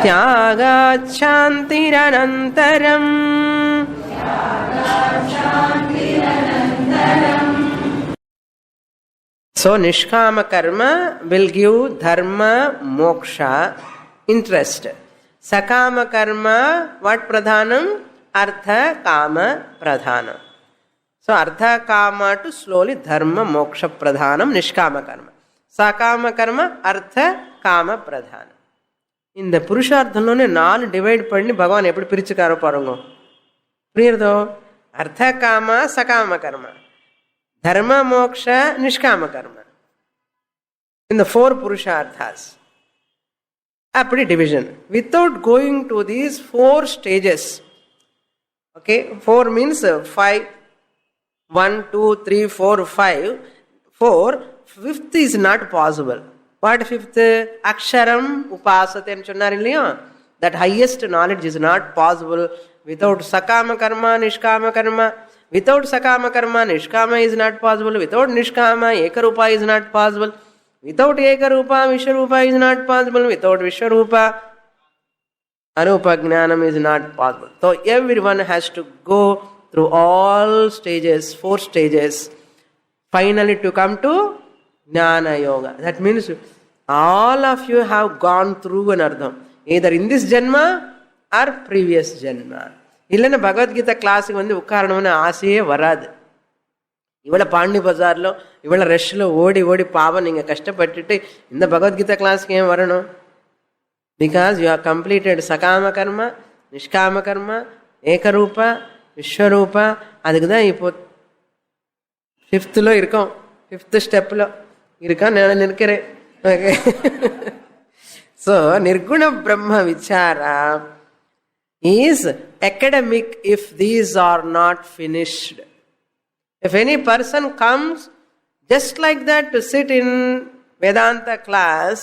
त्यागात् शान्तिरनन्तरम्. So Nishkama karma will give dharma moksha interest. Sakama karma, what pradhanam? Artha kama pradhanam. So artha kama to slowly dharma moksha pradhanam Nishkama karma. Sakama karma artha kama pradhanam. இந்த புருஷார்த்தம்னு 4 divide பண்ணி பகவான் எப்படி பிரிச்சுக்காரோ பாருங்க. புரியுறதோ? அர்த்த காம சகாம கர்ம, தர்ம மோக்ஷ நிஷ்காம கர்ம. இந்த 4 புருஷார்த்தாஸ் அப்படி division. Without going to these 4 stages. Okay, 4 means 5, 1, 2, 3, 4, 5. 4, 5th is not possible. What 5th? Aksharam upasate nu சொன்னார் இல்லையா? That highest knowledge is not possible without sakama karma, nishkama karma. Without sakama karma, nishkama is not possible. Without nishkama, ekarupa is not possible. Without ekarupa, vishwarupa is not possible. Without vishwarupa, arupa jnanam is not possible. So everyone has to go through all stages, 4 stages, finally to come to Jnana Yoga. That means all of you have gone through an ardham, either in this janma or previous janma. இல்லைன்னா பகவத்கீதா கிளாஸுக்கு வந்து உட்காரணும்னு ஆசையே வராது. இவ்வளோ பாண்டி பஜாரில் இவ்வளோ ரஷ்ல ஓடி ஓடி பாவம் நீங்கள் கஷ்டப்பட்டுட்டு இந்த பகவத்கீதா கிளாஸுக்கு ஏன் வரணும்? பிகாஸ் யூ ஆர் கம்ப்ளீட்டட் சகாம கர்மா, நிஷ்காம கர்மா, ஏகரூபா, விஸ்வரூபா. அதுக்கு தான் இப்போ 5th இருக்கோம், 5th ஸ்டெப்பில் இருக்கான்னு நான் நினைக்கிறேன். ஓகே. ஸோ நிர்குண பிரம்ம விசாரா is academic if these are not finished. If any person comes just like that to sit in Vedanta class,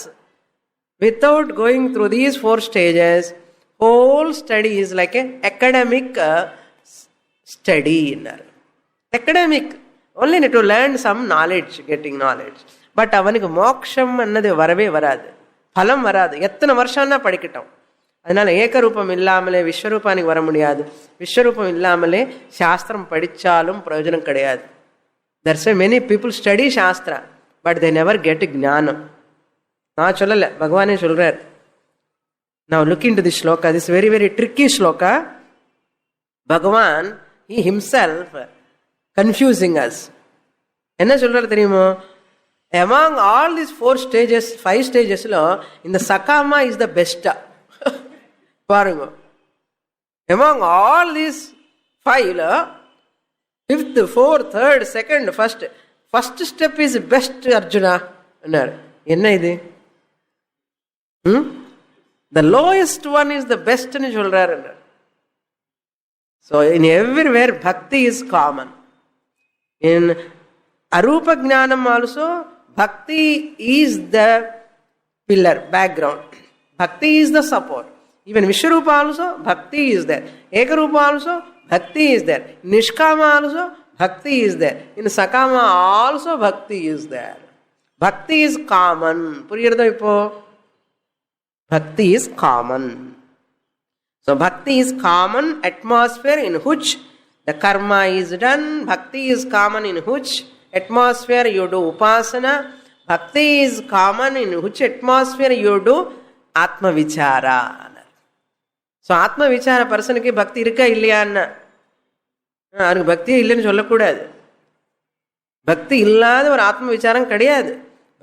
without going through these 4 stages, whole study is like an academic study. Academic, only need to learn some knowledge, getting knowledge. But avanukku moksham annadu varave varadu, phalam varadu. எத்தனை வருஷம்னா படிக்கட்டும். அதனால ஏகரூபம் இல்லாமலே விஸ்வரூபாనికి வர முடியாது. விஸ்வரூபம் இல்லாமலே சாஸ்திரம் படிச்சாலும் பிரயோஜனம் கிடையாது. That's why many people study Shastra, but they never get ஞானம். நான் சொல்லலை, பகவானே சொல்றார். Now look into this shloka. This is very, very tricky shloka. Bhagavan, he himself confusing us. என்ன சொல்றார் தெரியுமோ? Among all these 4 stages, 5 stages, in the Sakama is the best. பாருங்க. Among all these 5, 5th, 4th, 3rd, 2nd, 1st step is best, Arjuna. என்ன இது? The lowest one is the best ன்னு சொல்றாரு. So in everywhere bhakti is common. In arupa jnanam also bhakti is the pillar, background. Bhakti is the support. Even Vishwarupa also bhakti is there. Ekarupa also bhakti is there. Nishkama also bhakti is there. In Sakama also bhakti is there. Bhakti is common. Puriyartha ipo? Bhakti is common. So bhakti is common atmosphere in which the karma is done. Bhakti is common in which atmosphere you do upasana. Bhakti is common in which atmosphere you do atma vichara. So atma vichara personக்கு பக்தி இருக்கா இல்லையான்னா, அவனுக்கு பக்தியே இல்லைன்னு சொல்லக்கூடாது. பக்தி இல்லாத ஒரு ஆத்ம விசாரம் கிடையாது.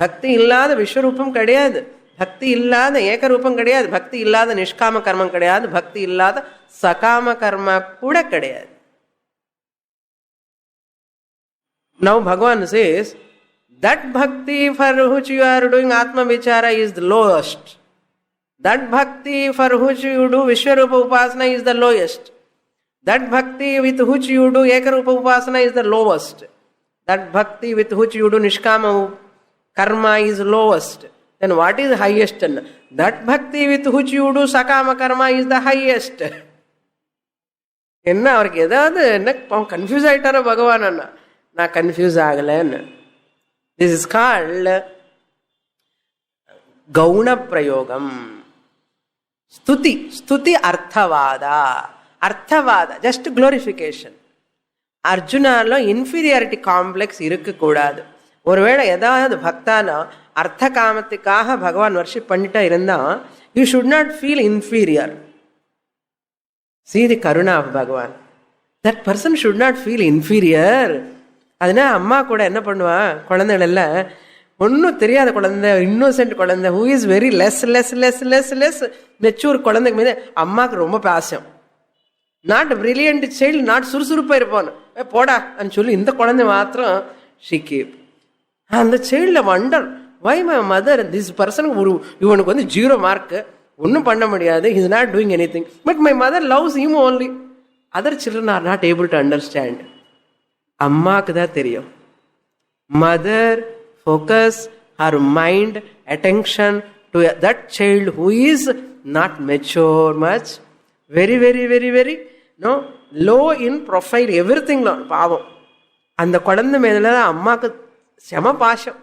பக்தி இல்லாத விஸ்வரூபம் கிடையாது. பக்தி இல்லாத ஏகரூபம் கிடையாது. பக்தி இல்லாத நிஷ்காம கர்மம் கிடையாது. பக்தி இல்லாத சகாம கர்ம கூட கிடையாது. Now Bhagavan says that bhakti for which you are doing atma vichara is the lowest. That bhakti for which you do Vishwarupa Upasana is the lowest. That bhakti with which you do Ekarupa Upasana is the lowest. That bhakti with which you do Nishkama Karma is lowest. Then what is highest? That bhakti with which you do Sakama Karma is the highest. என்ன அவருக்கு ஏதாவது என்ன confuse ஆயிட்டாரோ பகவான்? அண்ணா நான் confuse ஆகலன்னு. This is called கவுண பிரயோகம். స్తుతి, స్తుతి అర్థవాద. అర్థవాద just glorification. அர்ஜுனால inferiority complex இருக்கக்கூடாது. ஒருவேளை ஏதாவது பக்தான அர்த்த காமத்துக்காக பகவான் வர்ஷிப் பண்ணிட்டா இருந்தா, you should not feel inferior. See the karuna of Bhagavan. That person should not feel inferior. அதனால அம்மா கூட என்ன பண்ணுவா, குழந்தைகள் எல்லாம் ஒன்றும் தெரியாத குழந்தை, இன்னோசென்ட் குழந்தை, who is very less less less less less mature குழந்தைக்கு மீது அம்மாவுக்கு ரொம்ப பாசம். நாட் பிரில்லியன்ட் சைல்டு, நாட் சுறுசுறுப்பாக இருப்பான்னு போடா அப்படின்னு சொல்லி இந்த குழந்தை மாத்திரம் ஷி கீப். அந்த child wonder why my mother this person, இவனுக்கு 0 மார்க்கு, ஒன்றும் பண்ண முடியாது, he is not doing anything, but my mother loves him only. Other children are not able to understand. அம்மாவுக்கு தான் தெரியும். Mother focus her mind, attention to that child who is not mature much, very very very very low in profile, everything low. பாவம் அந்த குழந்தை மேல அம்மாக்கு செம பாசம்.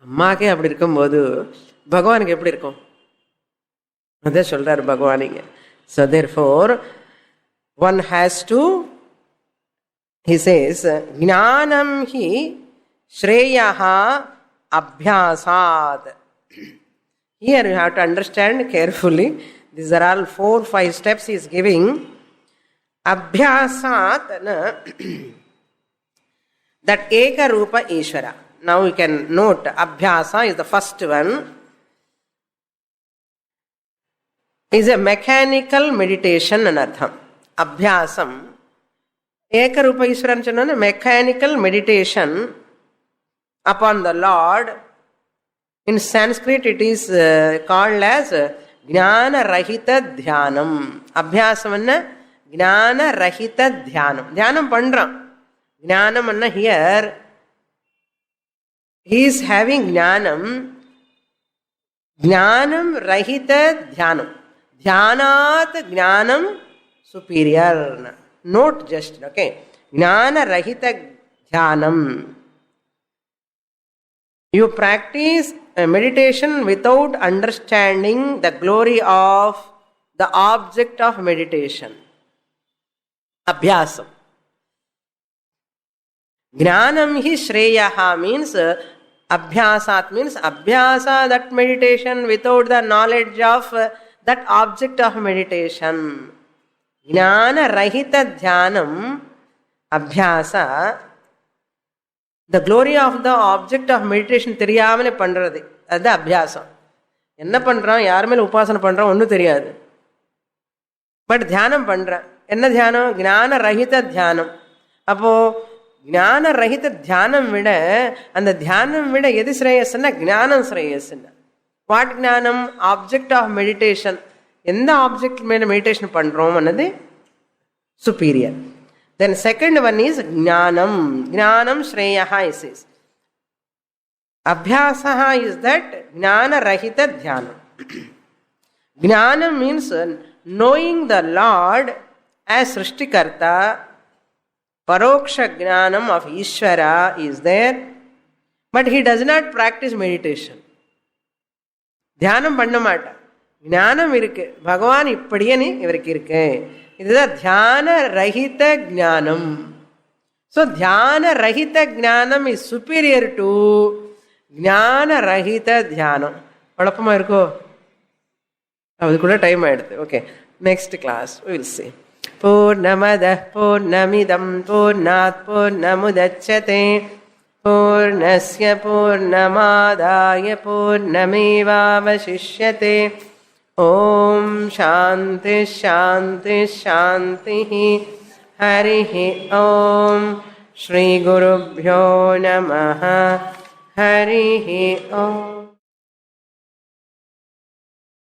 அம்மாக்கே அப்படி இருக்கும்போது பகவானுக்கு எப்படி இருக்கும்? அதான் சொல்றாரு பகவானிங்க. So therefore one has to, he says, ஞானம் hi Shreyaha Abhyasad. Here you have to understand carefully. These are all 4-5 steps he is giving. Abhyasad, that Eka Rupa Ishvara. Now you can note Abhyasa is the first one. Is a mechanical meditation anartham. Abhyasam. Eka Rupa Ishvara anchana mechanical meditation upon the Lord. In Sanskrit it is called as Jnana Rahita Dhyanam. Abhyasam anna Jnana Rahita Dhyanam. Dhyanam pandram. Jnanam anna here he is having jnanam. Jnanam rahita dhyanam. Dhyanat jnanam superior. Note just, okay. Jnana rahita dhyanam. You practice meditation without understanding the glory of the object of meditation. Abhyasam. Jnanam hi shreyaha means abhyasat means abhyasa, that meditation without the knowledge of that object of meditation. Jnana rahita dhyanam abhyasa. The glory of the object of meditation தெரியாமலே பண்றது அது அபியாசம். என்ன பண்றான், யார் மேல உபாசனை பண்றான் ஒன்றும் தெரியாது, பட் தியானம் பண்றான். என்ன தியானம்? ஞான ரஹித தியானம். அப்போ ஞான ரஹித தியானம் விட அந்த தியானம் விட எது ஸ்ரேயஸ்ன்னா ஞானம் ஸ்ரேயஸ்ன்னா. வாட் ஞானம்? Object of meditation. எந்த ஆப்ஜெக்ட் மேல மெடிடேஷன் பண்றோம் அன்னது superior. Then second one is jnanam. Jnanam shreyaha is this. Abhyasaha is that jnana rahita dhyanam. Jnanam means knowing the Lord as Srishtikarta. Paroksha jnanam of Ishvara is there, but he does not practice meditation. தியானம் பண்ண மாட்டார். ஞானம் இருக்கு, பகவான் இப்படியே இவருக்கு இருக்கு, இதுதான் தியான ரஹித ஞானம். ஸோ தியான ரஹித ஞானம் இஸ் சுப்பீரியர் டு ஞான ரஹித தியானம். குழப்பமா இருக்கோ? அதுக்குள்ள டைம் ஆயிடுது. Okay, next class will see. பூர்ணமத பூர்ணமிதம் பூர்ணாத் பூர்ணமுதச்யதே பூர்ணஸ்ய பூர்ணமாதாய பூர்ணமேவாவசிஷ்யதே. ஓம் சாந்தி சாந்தி சாந்தி. ஹரிஹி ஓம். ஸ்ரீ குருப்யோ நமः. ஹரிஹி ஓம்.